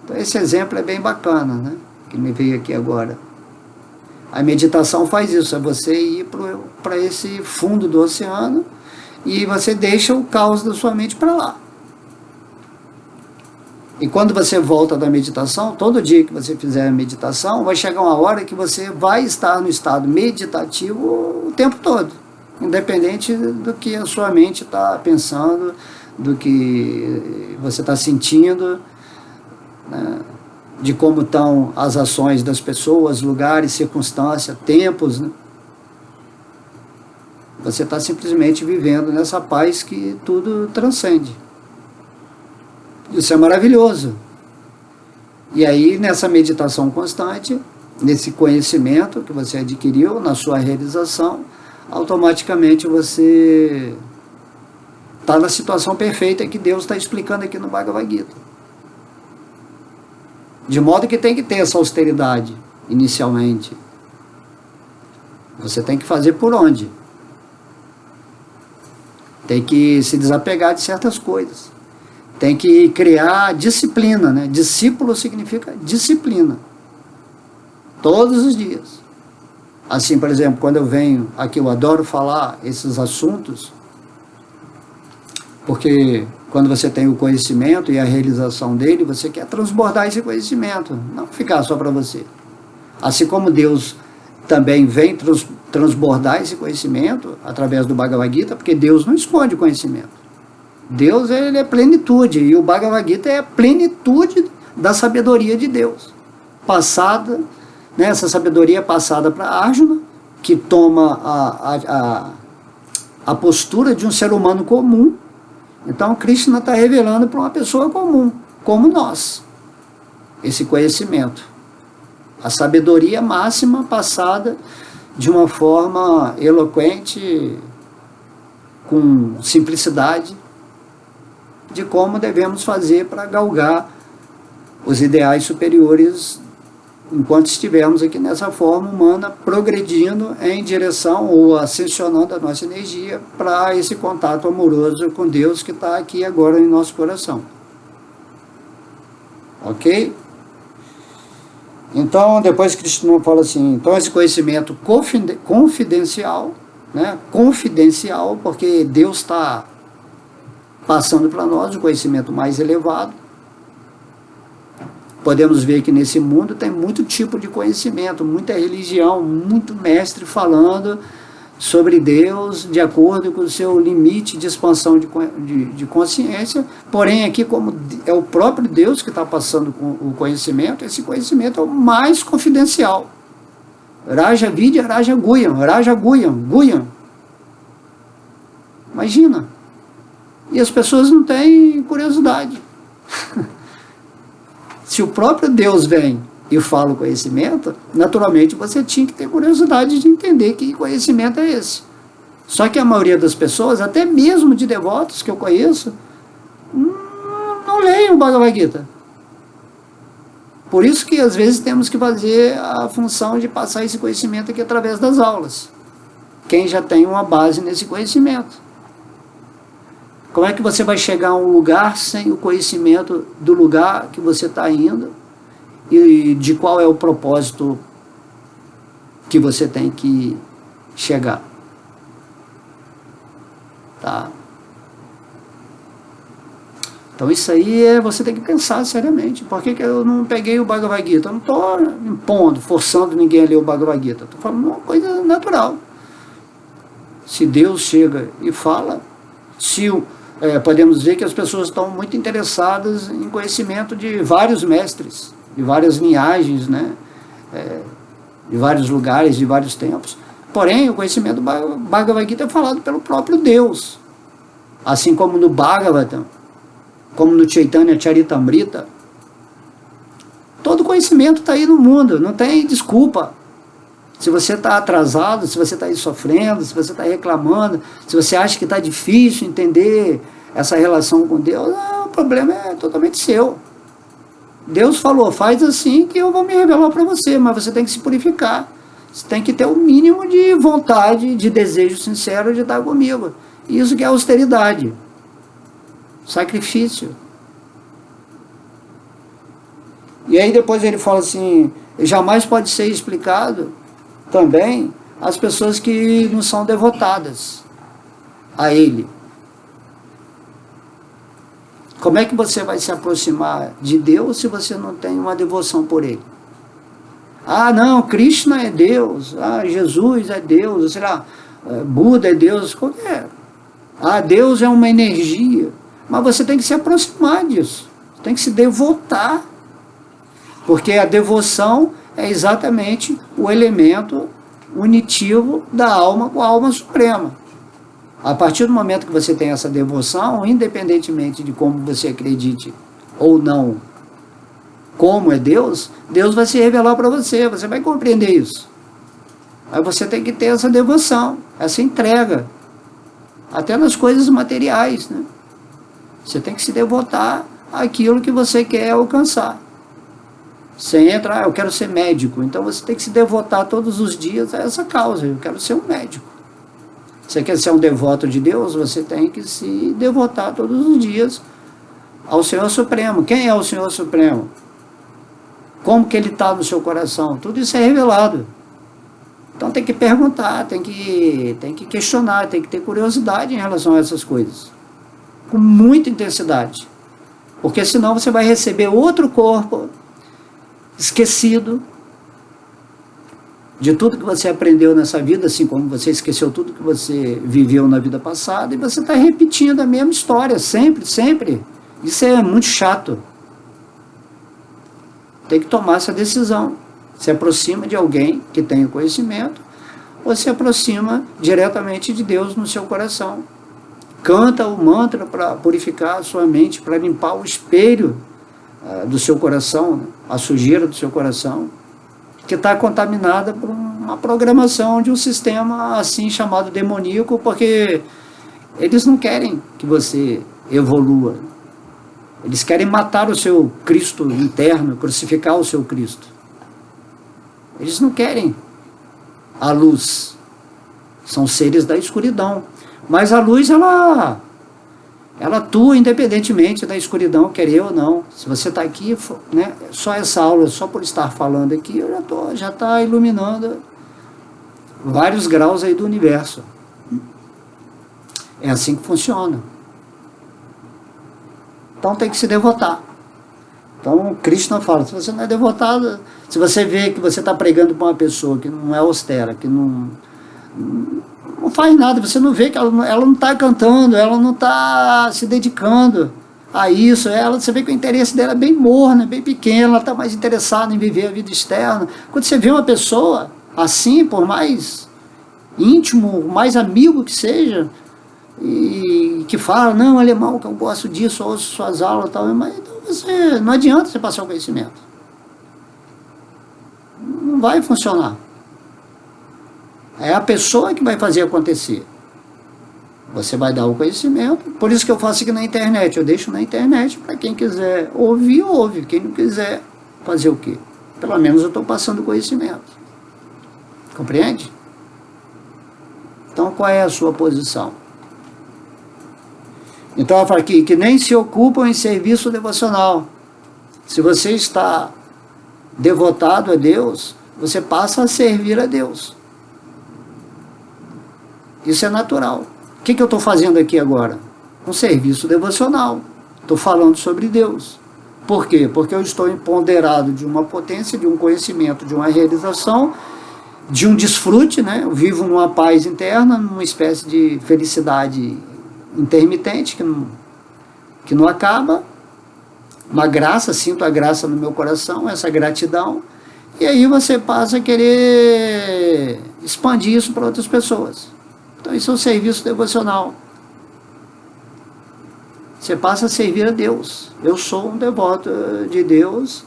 Então esse exemplo é bem bacana, né? Que me veio aqui agora. A meditação faz isso, é você ir para esse fundo do oceano e você deixa o caos da sua mente para lá. E quando você volta da meditação, todo dia que você fizer a meditação, vai chegar uma hora que você vai estar no estado meditativo o tempo todo, independente do que a sua mente está pensando, do que você está sentindo, né? De como estão as ações das pessoas, lugares, circunstâncias, tempos, né? Você está simplesmente vivendo nessa paz que tudo transcende. Isso é maravilhoso. E aí, nessa meditação constante, nesse conhecimento que você adquiriu, na sua realização, automaticamente você está na situação perfeita que Deus está explicando aqui no Bhagavad Gita. De modo que tem que ter essa austeridade, inicialmente. Você tem que fazer por onde? Tem que se desapegar de certas coisas. Tem que criar disciplina, né? Discípulo significa disciplina. Todos os dias. Assim, por exemplo, quando eu venho aqui, eu adoro falar esses assuntos, porque quando você tem o conhecimento e a realização dele, você quer transbordar esse conhecimento, não ficar só para você. Assim como Deus também vem transbordar esse conhecimento através do Bhagavad Gita, porque Deus não esconde o conhecimento. Deus, ele é plenitude, e o Bhagavad Gita é a plenitude da sabedoria de Deus. Passada, né, essa sabedoria passada para Arjuna, que toma a postura de um ser humano comum. Então, Krishna está revelando para uma pessoa comum, como nós, esse conhecimento. A sabedoria máxima passada de uma forma eloquente, com simplicidade, de como devemos fazer para galgar os ideais superiores enquanto estivermos aqui nessa forma humana, progredindo em direção ou ascensionando a nossa energia para esse contato amoroso com Deus que está aqui agora em nosso coração. Ok? Então, depois Krishna fala assim, então esse conhecimento confidencial, né? Confidencial, porque Deus está passando para nós o conhecimento mais elevado. Podemos ver que nesse mundo tem muito tipo de conhecimento, muita religião, muito mestre falando sobre Deus de acordo com o seu limite de expansão de consciência. Porém, aqui, como é o próprio Deus que está passando o conhecimento, esse conhecimento é o mais confidencial. Raja Vidya, Raja Guyan. Imagina. E as pessoas não têm curiosidade. Se o próprio Deus vem e fala o conhecimento, naturalmente você tinha que ter curiosidade de entender que conhecimento é esse. Só que a maioria das pessoas, até mesmo de devotos que eu conheço, não leem o Bhagavad Gita. Por isso que às vezes temos que fazer a função de passar esse conhecimento aqui através das aulas. Quem já tem uma base nesse conhecimento. Como é que você vai chegar a um lugar sem o conhecimento do lugar que você está indo e de qual é o propósito que você tem que chegar? Tá? Então isso aí você tem que pensar seriamente. Por que eu não peguei o Bhagavad Gita? Eu não estou impondo, forçando ninguém a ler o Bhagavad Gita. Estou falando uma coisa natural. Se Deus chega e fala, podemos ver que as pessoas estão muito interessadas em conhecimento de vários mestres, de várias linhagens, né? De vários lugares, de vários tempos. Porém, o conhecimento do Bhagavad Gita é falado pelo próprio Deus. assim como no Bhagavatam, como no Chaitanya Charitamrita. Todo conhecimento está aí no mundo, não tem desculpa. Se você está atrasado, se você está aí sofrendo, se você está reclamando, se você acha que está difícil entender essa relação com Deus, o problema é totalmente seu. Deus falou, faz assim que eu vou me revelar para você, mas você tem que se purificar. Você tem que ter o mínimo de vontade, de desejo sincero de estar comigo. Isso que é austeridade, sacrifício. E aí depois ele fala assim, jamais pode ser explicado também as pessoas que não são devotadas a ele. Como é que você vai se aproximar de Deus se você não tem uma devoção por ele? Ah, não, Krishna é Deus, Jesus é Deus, sei lá, Buda é Deus, qualquer. Deus é uma energia, mas você tem que se aproximar disso, tem que se devotar, porque a devoção é exatamente o elemento unitivo da alma com a alma suprema. A partir do momento que você tem essa devoção, independentemente de como você acredite ou não, como é Deus, Deus vai se revelar para você, você vai compreender isso. Aí você tem que ter essa devoção, essa entrega, até nas coisas materiais, né? Você tem que se devotar àquilo que você quer alcançar. Você entra, eu quero ser médico, então você tem que se devotar todos os dias a essa causa, eu quero ser um médico. Você quer ser um devoto de Deus, você tem que se devotar todos os dias ao Senhor Supremo. Quem é o Senhor Supremo? Como que ele está no seu coração? Tudo isso é revelado. Então tem que perguntar, tem que questionar, tem que ter curiosidade em relação a essas coisas. Com muita intensidade. Porque senão você vai receber outro corpo esquecido de tudo que você aprendeu nessa vida, assim como você esqueceu tudo que você viveu na vida passada, e você está repetindo a mesma história, sempre, sempre. Isso é muito chato. Tem que tomar essa decisão. Se aproxima de alguém que tenha conhecimento, ou se aproxima diretamente de Deus no seu coração. Canta o mantra para purificar a sua mente, para limpar o espelho do seu coração, a sujeira do seu coração, que está contaminada por uma programação de um sistema assim chamado demoníaco, porque eles não querem que você evolua. Eles querem matar o seu Cristo interno, crucificar o seu Cristo. Eles não querem a luz. São seres da escuridão. Mas a luz, ela atua independentemente da escuridão, querer ou não. Se você está aqui, né, só essa aula, só por estar falando aqui, eu já está iluminando vários graus aí do universo. É assim que funciona. Então tem que se devotar. Então Krishna fala, se você não é devotado, se você vê que você está pregando para uma pessoa que não é austera, que não faz nada, você não vê que ela não está cantando, ela não está se dedicando a isso, você vê que o interesse dela é bem morno, bem pequeno, ela está mais interessada em viver a vida externa. Quando você vê uma pessoa assim, por mais íntimo, mais amigo que seja, e que fala, não, alemão, que eu gosto disso, ouço suas aulas e tal, mas então não adianta você passar o conhecimento. Não vai funcionar. É a pessoa que vai fazer acontecer. Você vai dar o conhecimento, por isso que eu faço aqui na internet, eu deixo na internet para quem quiser ouvir, ouve, quem não quiser fazer o quê? Pelo menos eu estou passando o conhecimento. Compreende? Então qual é a sua posição? Então ela fala aqui, que nem se ocupam em serviço devocional. Se você está devotado a Deus, você passa a servir a Deus. Isso é natural. O que eu estou fazendo aqui agora? Um serviço devocional. Estou falando sobre Deus. Por quê? Porque eu estou empoderado de uma potência, de um conhecimento, de uma realização, de um desfrute, né? Eu vivo numa paz interna, numa espécie de felicidade intermitente, que não acaba, uma graça, sinto a graça no meu coração, essa gratidão, e aí você passa a querer expandir isso para outras pessoas. Então isso é um serviço devocional. Você passa a servir a Deus. Eu sou um devoto de Deus,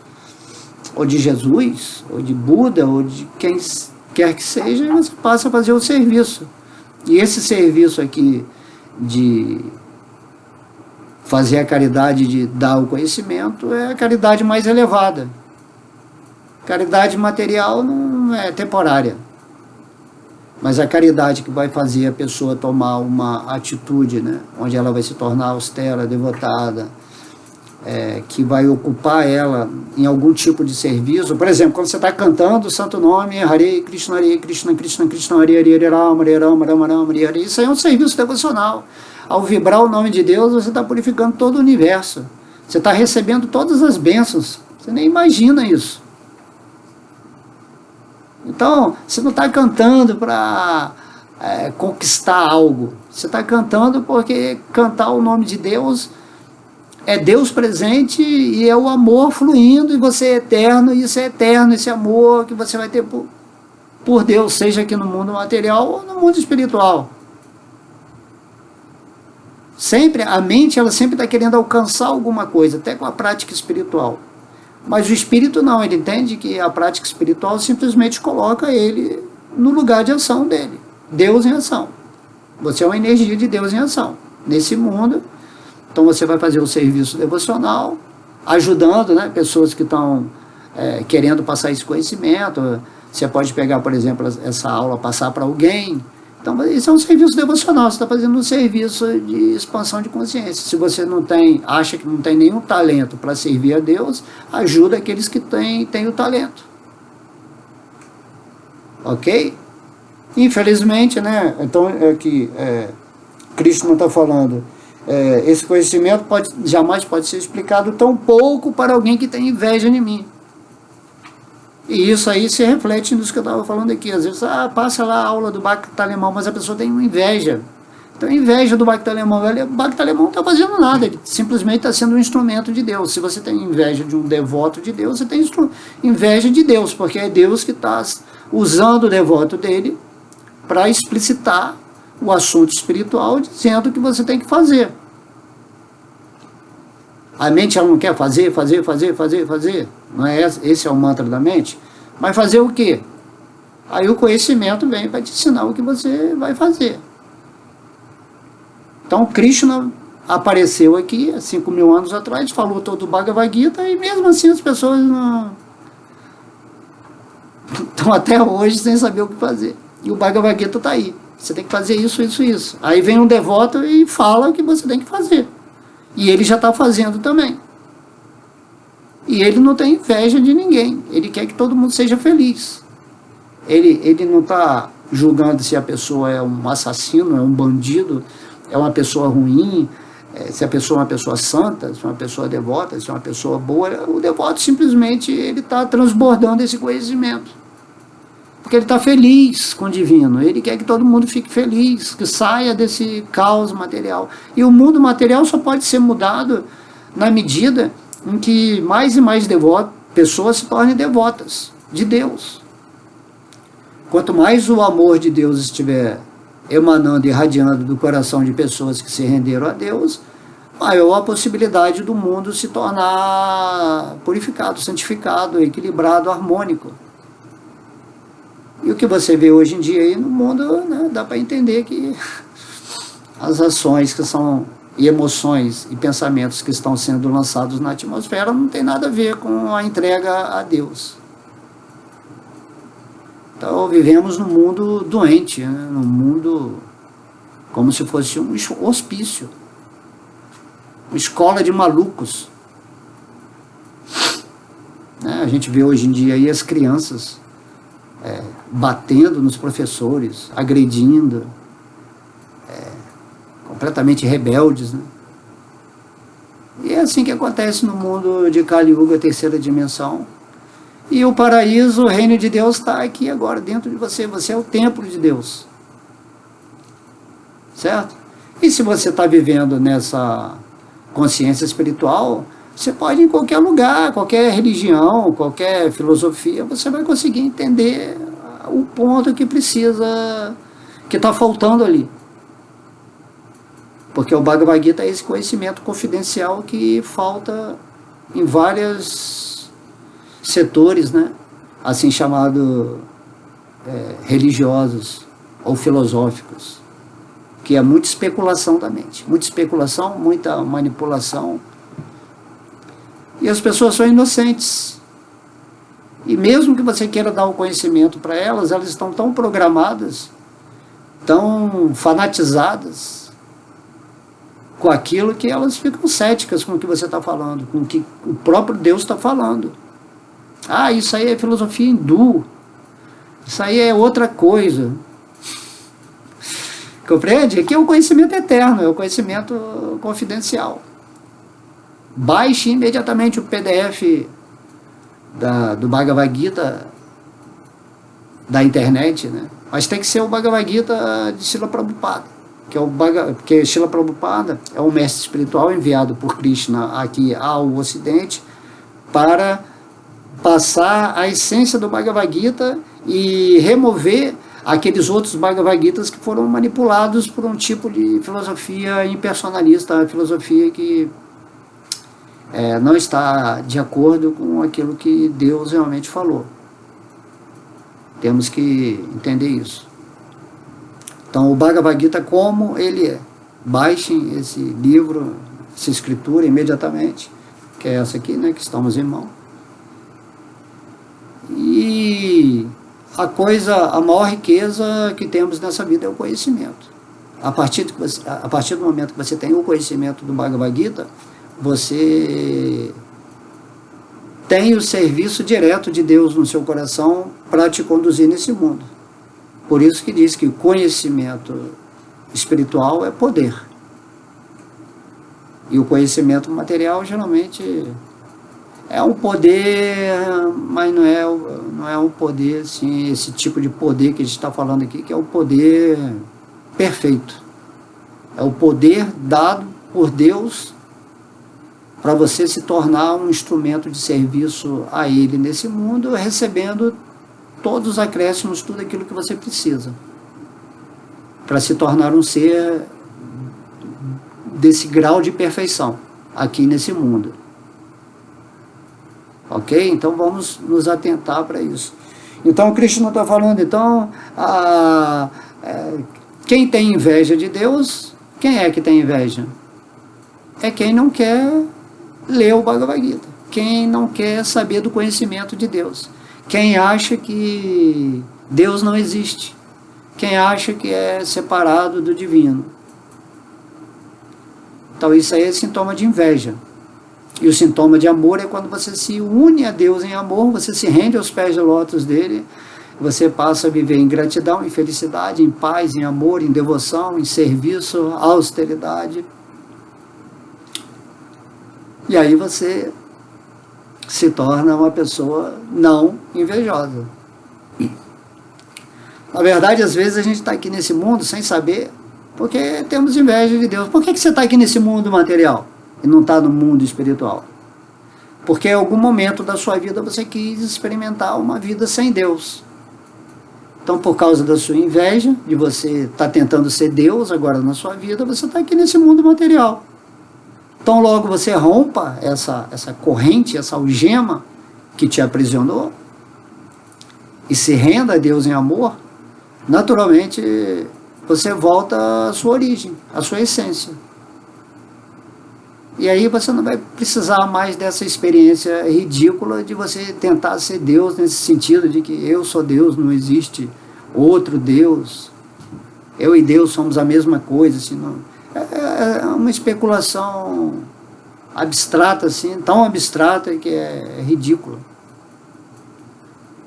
ou de Jesus, ou de Buda, ou de quem quer que seja, e você passa a fazer o serviço. E esse serviço aqui de fazer a caridade, de dar o conhecimento, é a caridade mais elevada. Caridade material não é temporária. Mas a caridade que vai fazer a pessoa tomar uma atitude, né, onde ela vai se tornar austera, devotada, que vai ocupar ela em algum tipo de serviço. Por exemplo, quando você está cantando o santo nome, Hare Krishna, Krishna Krishna, Hare Hare, Hare Rama, Rama Rama, Hare Hare, isso aí é um serviço devocional. Ao vibrar o nome de Deus, você está purificando todo o universo. Você está recebendo todas as bênçãos. Você nem imagina isso. Então, você não está cantando para conquistar algo. Você está cantando porque cantar o nome de Deus é Deus presente e é o amor fluindo, e você é eterno, e isso é eterno, esse amor que você vai ter por Deus, seja aqui no mundo material ou no mundo espiritual. Sempre, a mente, ela sempre está querendo alcançar alguma coisa, até com a prática espiritual. Mas o espírito não, ele entende que a prática espiritual simplesmente coloca ele no lugar de ação dele. Deus em ação. Você é uma energia de Deus em ação. Nesse mundo, então você vai fazer o serviço devocional, ajudando, né, pessoas que estão querendo passar esse conhecimento. Você pode pegar, por exemplo, essa aula, passar para alguém. Então, isso é um serviço devocional, você está fazendo um serviço de expansão de consciência. Se você não tem, acha que não tem nenhum talento para servir a Deus, ajuda aqueles que têm o talento. Ok? Infelizmente, né? Então, Krishna está falando, esse conhecimento jamais pode ser explicado tão pouco para alguém que tem inveja de mim. E isso aí se reflete nisso que eu estava falando aqui. Às vezes, passa lá a aula do Bhakta alemão, mas a pessoa tem uma inveja. Então, inveja do Bhakta alemão. O Bhakta alemão não está fazendo nada, ele simplesmente está sendo um instrumento de Deus. Se você tem inveja de um devoto de Deus, você tem inveja de Deus, porque é Deus que está usando o devoto dele para explicitar o assunto espiritual, dizendo o que você tem que fazer. A mente, ela não quer fazer. Não é esse é o mantra da mente? Mas fazer o quê? Aí o conhecimento vem para te ensinar o que você vai fazer. Então Krishna apareceu aqui há 5.000 anos atrás, falou todo o Bhagavad Gita, e mesmo assim as pessoas não estão até hoje sem saber o que fazer. E o Bhagavad Gita está aí. Você tem que fazer isso. Aí vem um devoto e fala o que você tem que fazer. E ele já está fazendo também. E ele não tem inveja de ninguém. Ele quer que todo mundo seja feliz. Ele não está julgando se a pessoa é um assassino, é um bandido, é uma pessoa ruim, se a pessoa é uma pessoa santa, se é uma pessoa devota, se é uma pessoa boa. O devoto simplesmente está transbordando esse conhecimento. Porque ele está feliz com o divino. Ele quer que todo mundo fique feliz, que saia desse caos material. E o mundo material só pode ser mudado na medida em que mais e mais pessoas se tornem devotas de Deus. Quanto mais o amor de Deus estiver emanando, irradiando do coração de pessoas que se renderam a Deus, maior a possibilidade do mundo se tornar purificado, santificado, equilibrado, harmônico. E o que você vê hoje em dia aí no mundo, né, dá para entender que as ações que são, e emoções e pensamentos que estão sendo lançados na atmosfera não tem nada a ver com a entrega a Deus. Então vivemos num mundo doente, né, num mundo como se fosse um hospício, uma escola de malucos. Né, a gente vê hoje em dia aí as crianças batendo nos professores, agredindo, completamente rebeldes, né? E é assim que acontece no mundo de Kali Yuga, terceira dimensão. E o paraíso, o reino de Deus está aqui agora, dentro de você. Você é o templo de Deus. Certo? E se você está vivendo nessa consciência espiritual, você pode ir em qualquer lugar, qualquer religião, qualquer filosofia, você vai conseguir entender o ponto que precisa, que está faltando ali. Porque o Bhagavad Gita é esse conhecimento confidencial que falta em vários setores, né? Assim chamado religiosos ou filosóficos, que é muita especulação da mente, muita especulação, muita manipulação, e as pessoas são inocentes. E mesmo que você queira dar o conhecimento para elas, elas estão tão programadas, tão fanatizadas com aquilo, que elas ficam céticas com o que você está falando, com o que o próprio Deus está falando. Ah, isso aí é filosofia hindu, isso aí é outra coisa. Compreende? Aqui é o conhecimento eterno, é o conhecimento confidencial. Baixe imediatamente o PDF do Bhagavad Gita da internet, né? Mas tem que ser o Bhagavad Gita de Srila Prabhupada, porque Srila Prabhupada é um mestre espiritual enviado por Krishna aqui ao Ocidente para passar a essência do Bhagavad Gita e remover aqueles outros Bhagavad Gitas que foram manipulados por um tipo de filosofia impersonalista, a filosofia que não está de acordo com aquilo que Deus realmente falou. Temos que entender isso. Então, o Bhagavad Gita, como ele é. Baixem esse livro, essa escritura imediatamente, que é essa aqui, né, que estamos em mão. E a maior riqueza que temos nessa vida é o conhecimento. A partir do momento que você tem o conhecimento do Bhagavad Gita, você tem o serviço direto de Deus no seu coração para te conduzir nesse mundo. Por isso que diz que o conhecimento espiritual é poder. E o conhecimento material geralmente é um poder, mas não é um poder assim, esse tipo de poder que a gente está falando aqui, que é o poder perfeito. É o poder dado por Deus para você se tornar um instrumento de serviço a Ele nesse mundo, recebendo todos os acréscimos, tudo aquilo que você precisa, para se tornar um ser desse grau de perfeição aqui nesse mundo. Ok? Então vamos nos atentar para isso. Então o Krishna está falando, então, quem tem inveja de Deus, quem é que tem inveja? É quem não quer ler o Bhagavad Gita, quem não quer saber do conhecimento de Deus, quem acha que Deus não existe, quem acha que é separado do divino. Então isso aí é sintoma de inveja. E o sintoma de amor é quando você se une a Deus em amor, você se rende aos pés de lótus dele, você passa a viver em gratidão, em felicidade, em paz, em amor, em devoção, em serviço, austeridade. E aí você se torna uma pessoa não invejosa. Na verdade, às vezes a gente está aqui nesse mundo sem saber, porque temos inveja de Deus. Por que você está aqui nesse mundo material e não está no mundo espiritual? Porque em algum momento da sua vida você quis experimentar uma vida sem Deus. Então, por causa da sua inveja, de você estar tentando ser Deus agora na sua vida, você está aqui nesse mundo material. Então, logo você rompa essa corrente, essa algema que te aprisionou e se renda a Deus em amor, naturalmente você volta à sua origem, à sua essência. E aí você não vai precisar mais dessa experiência ridícula de você tentar ser Deus, nesse sentido de que eu sou Deus, não existe outro Deus, eu e Deus somos a mesma coisa, assim, não. É uma especulação abstrata, assim, tão abstrata que é ridícula.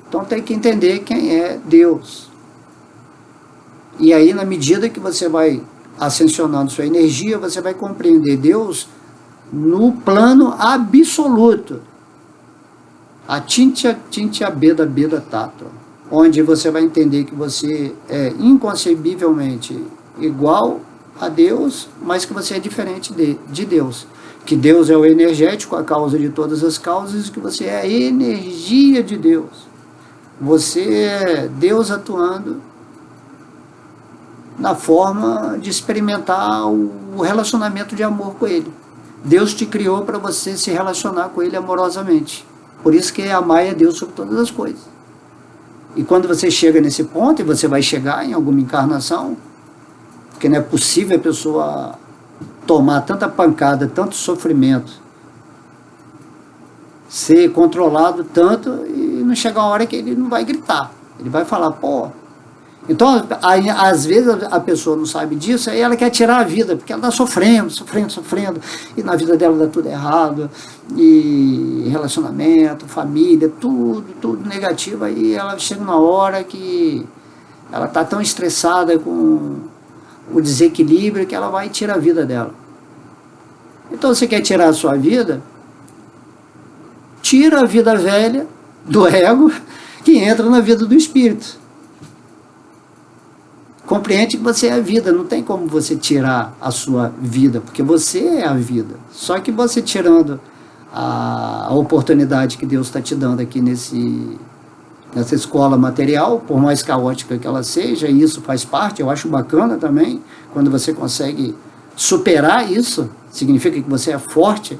Então tem que entender quem é Deus. E aí, na medida que você vai ascensionando sua energia, você vai compreender Deus no plano absoluto. A Tintya Beda Beda Tattva, onde você vai entender que você é inconcebivelmente igual a Deus, mas que você é diferente de Deus. Que Deus é o energético, a causa de todas as causas, e que você é a energia de Deus. Você é Deus atuando na forma de experimentar o relacionamento de amor com Ele. Deus te criou para você se relacionar com Ele amorosamente. Por isso que amar é Deus sobre todas as coisas. E quando você chega nesse ponto, e você vai chegar em alguma encarnação, porque não é possível a pessoa tomar tanta pancada, tanto sofrimento, ser controlado tanto, e não chegar uma hora que ele não vai gritar. Ele vai falar, pô. Então, aí, às vezes a pessoa não sabe disso, aí ela quer tirar a vida, porque ela está sofrendo, e na vida dela dá tudo errado, e relacionamento, família, tudo negativo, aí ela chega uma hora que ela está tão estressada com o desequilíbrio que ela vai tirar a vida dela. Então, você quer tirar a sua vida? Tira a vida velha do ego, que entra na vida do espírito. Compreende que você é a vida, não tem como você tirar a sua vida, porque você é a vida. Só que você tirando a oportunidade que Deus está te dando aqui nessa escola material, por mais caótica que ela seja, e isso faz parte, eu acho bacana também, quando você consegue superar isso, significa que você é forte,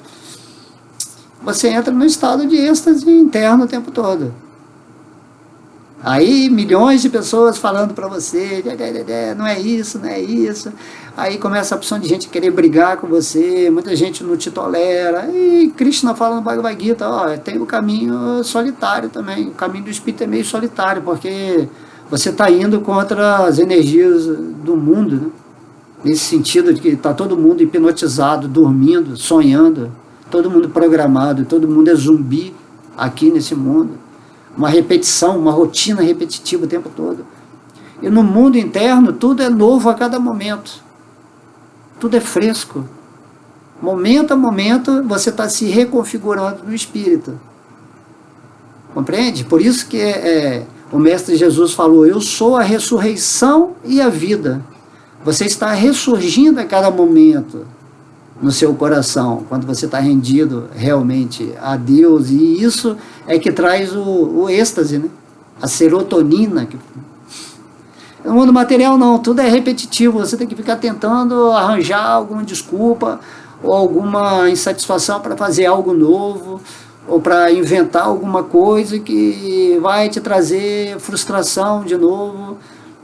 você entra no estado de êxtase interno o tempo todo. Aí milhões de pessoas falando para você, não é isso, não é isso. Aí começa a opção de gente querer brigar com você, muita gente não te tolera. E Krishna fala no Bhagavad Gita, ó, tem o caminho solitário também. O caminho do espírito é meio solitário, porque você está indo contra as energias do mundo, né? Nesse sentido de que está todo mundo hipnotizado, dormindo, sonhando, todo mundo programado, todo mundo é zumbi aqui nesse mundo. Uma repetição, uma rotina repetitiva o tempo todo. E no mundo interno, tudo é novo a cada momento. Tudo é fresco. Momento a momento, você está se reconfigurando no espírito. Compreende? Por isso que o Mestre Jesus falou, eu sou a ressurreição e a vida. Você está ressurgindo a cada momento no seu coração, quando você está rendido realmente a Deus, e isso é que traz o êxtase, né? A serotonina. No mundo material não, tudo é repetitivo, você tem que ficar tentando arranjar alguma desculpa ou alguma insatisfação para fazer algo novo, ou para inventar alguma coisa que vai te trazer frustração de novo,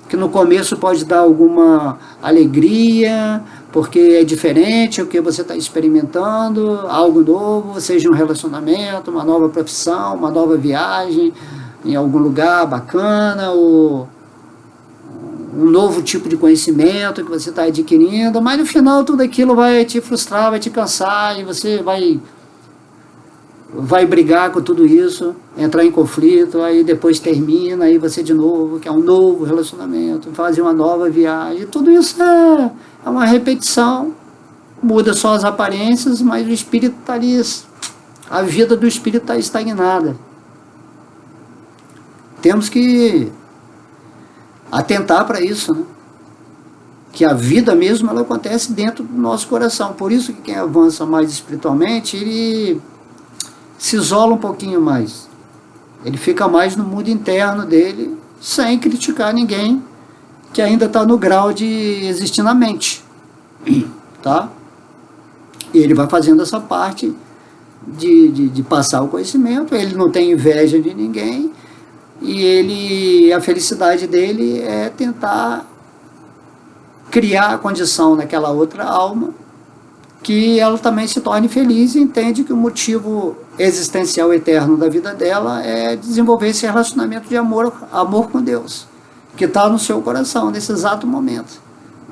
que no começo pode dar alguma alegria, porque é diferente o que você está experimentando, algo novo, seja um relacionamento, uma nova profissão, uma nova viagem em algum lugar bacana, ou um novo tipo de conhecimento que você está adquirindo, mas no final tudo aquilo vai te frustrar, vai te cansar, e você vai brigar com tudo isso, entrar em conflito, aí depois termina, aí você de novo quer um novo relacionamento, fazer uma nova viagem, tudo isso é uma repetição, muda só as aparências, mas o espírito está ali, a vida do espírito está estagnada. Temos que atentar para isso, né? Que a vida mesmo ela acontece dentro do nosso coração, por isso que quem avança mais espiritualmente, ele se isola um pouquinho mais, ele fica mais no mundo interno dele, sem criticar ninguém que ainda está no grau de existir na mente, tá? E ele vai fazendo essa parte de passar o conhecimento, ele não tem inveja de ninguém, e a felicidade dele é tentar criar a condição naquela outra alma, que ela também se torne feliz e entende que o motivo existencial eterno da vida dela é desenvolver esse relacionamento de amor com Deus, que está no seu coração, nesse exato momento.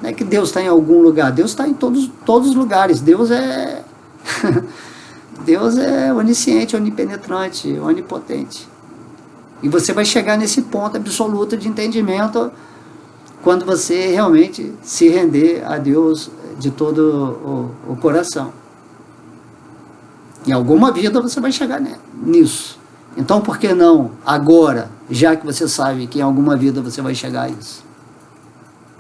Não é que Deus está em algum lugar, Deus está em todos os lugares, Deus é Deus é onisciente, onipenetrante, onipotente. E você vai chegar nesse ponto absoluto de entendimento quando você realmente se render a Deus de todo o coração. Em alguma vida você vai chegar nisso. Então por que não agora, já que você sabe que em alguma vida você vai chegar a isso?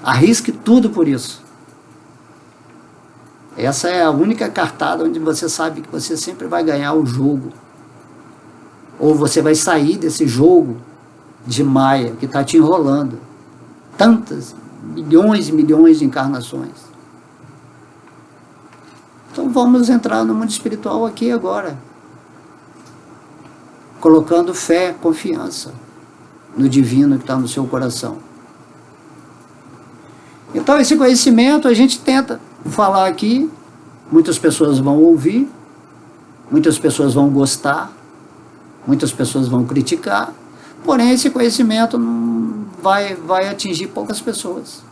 Arrisque tudo por isso. Essa é a única cartada onde você sabe que você sempre vai ganhar o jogo. Ou você vai sair desse jogo de Maia que está te enrolando. Tantas milhões e milhões de encarnações. Então vamos entrar no mundo espiritual aqui agora, colocando fé, confiança no divino que está no seu coração. Então esse conhecimento a gente tenta falar aqui, muitas pessoas vão ouvir, muitas pessoas vão gostar, muitas pessoas vão criticar, porém esse conhecimento não vai atingir poucas pessoas.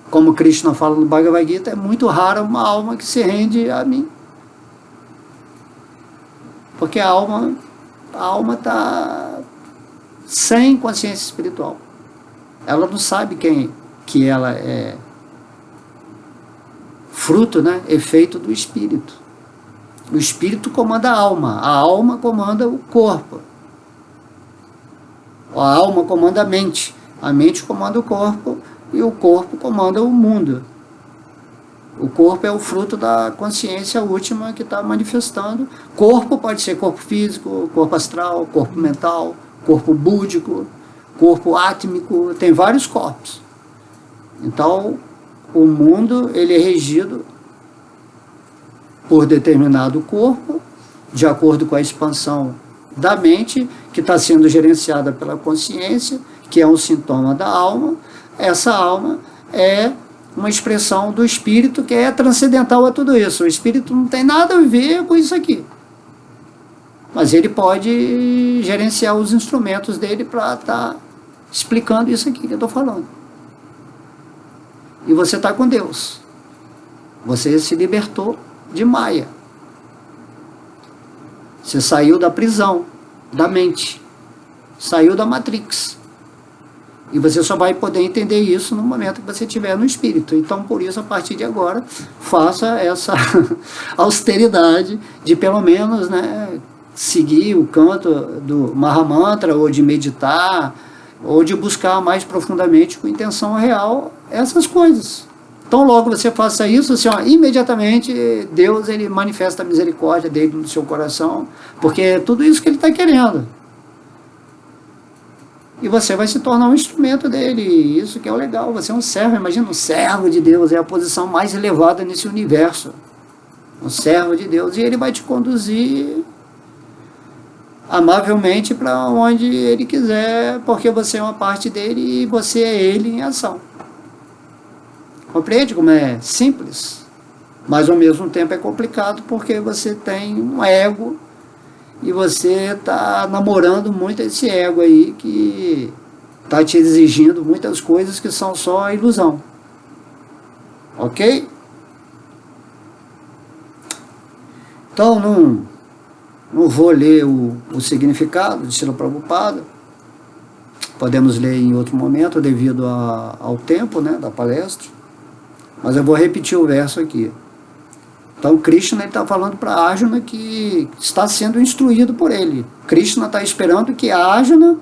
Como Krishna fala no Bhagavad Gita, é muito rara uma alma que se rende a mim. Porque a alma está sem consciência espiritual. Ela não sabe que ela é fruto, né, efeito do espírito. O espírito comanda a alma comanda o corpo. A alma comanda a mente comanda o corpo e o corpo comanda o mundo. O corpo é o fruto da consciência última que está manifestando. Corpo pode ser corpo físico, corpo astral, corpo mental, corpo búdico, corpo átmico, tem vários corpos. Então, o mundo ele é regido por determinado corpo, de acordo com a expansão da mente, que está sendo gerenciada pela consciência, que é um sintoma da alma. Essa alma é uma expressão do espírito que é transcendental a tudo isso. O espírito não tem nada a ver com isso aqui. Mas ele pode gerenciar os instrumentos dele para estar explicando isso aqui que eu estou falando. E você está com Deus. Você se libertou de Maya. Você saiu da prisão, da mente. Saiu da Matrix. E você só vai poder entender isso no momento que você estiver no espírito. Então, por isso, a partir de agora, faça essa austeridade de, pelo menos, né, seguir o canto do Mahamantra, ou de meditar, ou de buscar mais profundamente, com intenção real, essas coisas. Então, logo você faça isso, assim, ó, imediatamente Deus ele manifesta a misericórdia dele no seu coração, porque é tudo isso que ele está querendo. E você vai se tornar um instrumento dele. Isso que é o legal. Você é um servo. Imagina, um servo de Deus. É a posição mais elevada nesse universo. Um servo de Deus. E ele vai te conduzir amavelmente para onde ele quiser, porque você é uma parte dele e você é ele em ação. Compreende como é simples? Mas ao mesmo tempo é complicado, porque você tem um ego. E você está namorando muito esse ego aí, que está te exigindo muitas coisas que são só ilusão. Ok? Então, não vou ler o significado de Srila Prabhupada. Podemos ler em outro momento, devido ao tempo, né, da palestra. Mas eu vou repetir o verso aqui. Então, Krishna está falando para Arjuna que está sendo instruído por ele. Krishna está esperando que Arjuna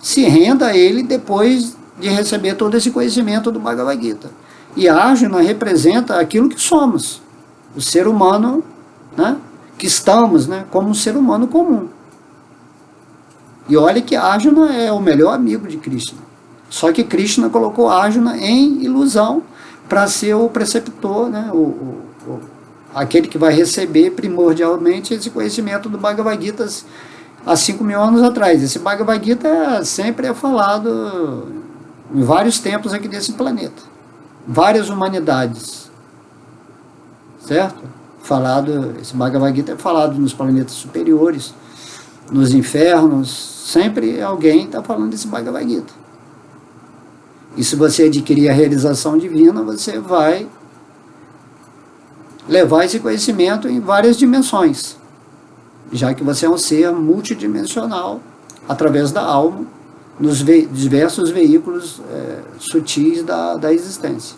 se renda a ele depois de receber todo esse conhecimento do Bhagavad Gita. E Arjuna representa aquilo que somos, o ser humano, né, que estamos, né, como um ser humano comum. E olha que Arjuna é o melhor amigo de Krishna. Só que Krishna colocou Arjuna em ilusão para ser o preceptor, né, aquele que vai receber primordialmente esse conhecimento do Bhagavad Gita há 5.000 anos atrás. Esse Bhagavad Gita sempre é falado em vários tempos aqui desse planeta. Várias humanidades. Certo? Esse Bhagavad Gita é falado nos planetas superiores, nos infernos. Sempre alguém está falando desse Bhagavad Gita. E se você adquirir a realização divina, você vai levar esse conhecimento em várias dimensões, já que você é um ser multidimensional, através da alma, nos diversos veículos sutis da existência.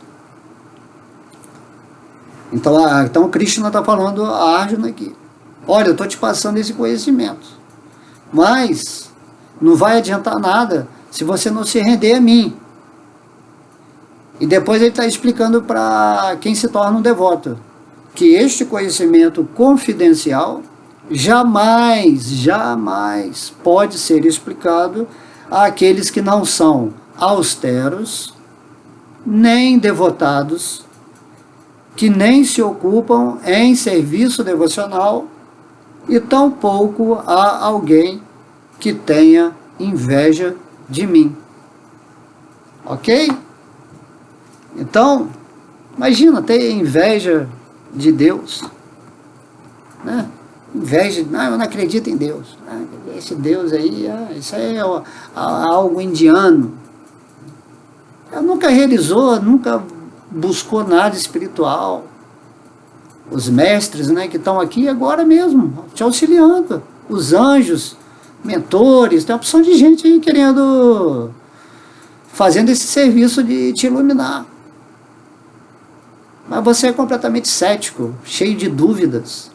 Então Krishna está falando a Arjuna aqui, olha, eu estou te passando esse conhecimento, mas não vai adiantar nada se você não se render a mim. E depois ele está explicando para quem se torna um devoto, que este conhecimento confidencial jamais pode ser explicado àqueles que não são austeros, nem devotados, que nem se ocupam em serviço devocional, e tampouco há alguém que tenha inveja de mim. Ok? Então, imagina ter inveja de Deus, né? Inveja, não, eu não acredito em Deus. Esse Deus aí, isso aí é algo indiano. Ela nunca realizou, nunca buscou nada espiritual. Os mestres, né, que estão aqui agora mesmo, te auxiliando. Os anjos, mentores, tem uma opção de gente aí querendo, fazendo esse serviço de te iluminar. Mas você é completamente cético, cheio de dúvidas.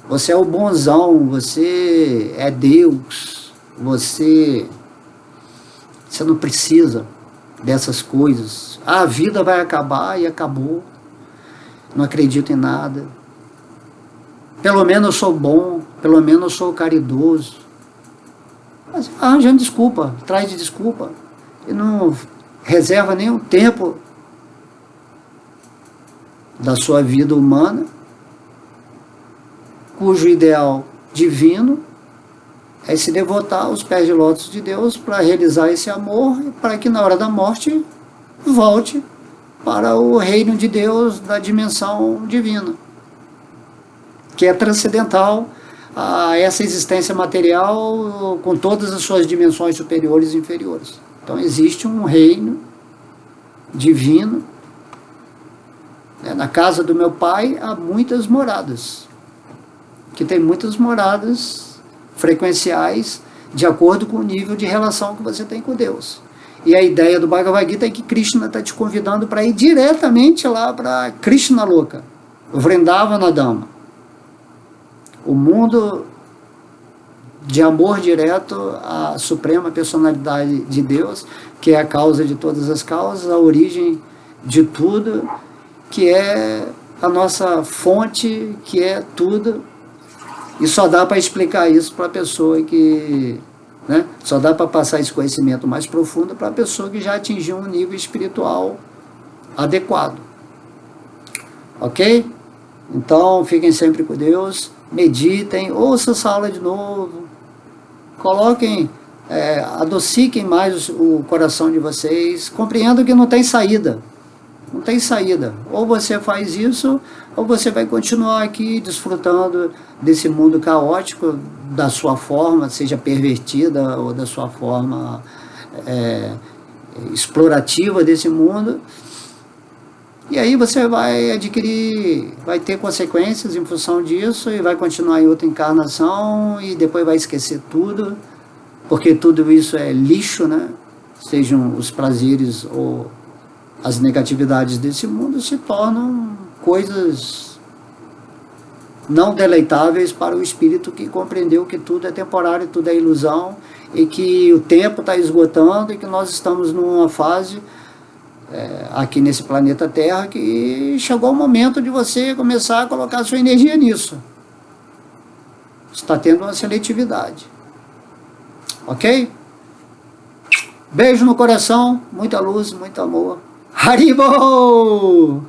Você é o bonzão, você é Deus, você não precisa dessas coisas. A vida vai acabar e acabou. Não acredito em nada. Pelo menos eu sou bom, pelo menos eu sou caridoso. Mas arranjando desculpa, traz de desculpa. E não reserva nenhum tempo da sua vida humana, cujo ideal divino é se devotar aos pés de lótus de Deus para realizar esse amor, para que na hora da morte volte para o reino de Deus da dimensão divina, que é transcendental a essa existência material com todas as suas dimensões superiores e inferiores. Então existe um reino divino. Na casa do meu pai há muitas moradas, que tem muitas moradas frequenciais de acordo com o nível de relação que você tem com Deus. E a ideia do Bhagavad Gita é que Krishna está te convidando para ir diretamente lá para Krishna Loka, o Vrindavana Dhamma, o mundo de amor direto à suprema personalidade de Deus, que é a causa de todas as causas, a origem de tudo, que é a nossa fonte, que é tudo. E só dá para explicar isso para a pessoa que... né? Só dá para passar esse conhecimento mais profundo para a pessoa que já atingiu um nível espiritual adequado. Ok? Então, fiquem sempre com Deus, meditem, ouçam essa aula de novo, coloquem, adociquem mais o coração de vocês, compreendam que não tem saída. Não tem saída. Ou você faz isso, ou você vai continuar aqui desfrutando desse mundo caótico, da sua forma, seja pervertida, ou da sua forma explorativa desse mundo. E aí você vai adquirir, vai ter consequências em função disso, e vai continuar em outra encarnação, e depois vai esquecer tudo, porque tudo isso é lixo, né? Sejam os prazeres ou as negatividades desse mundo, se tornam coisas não deleitáveis para o espírito que compreendeu que tudo é temporário, tudo é ilusão, e que o tempo está esgotando, e que nós estamos numa fase aqui nesse planeta Terra que chegou o momento de você começar a colocar sua energia nisso. Está tendo uma seletividade. Ok? Beijo no coração, muita luz, muito amor. Haribo!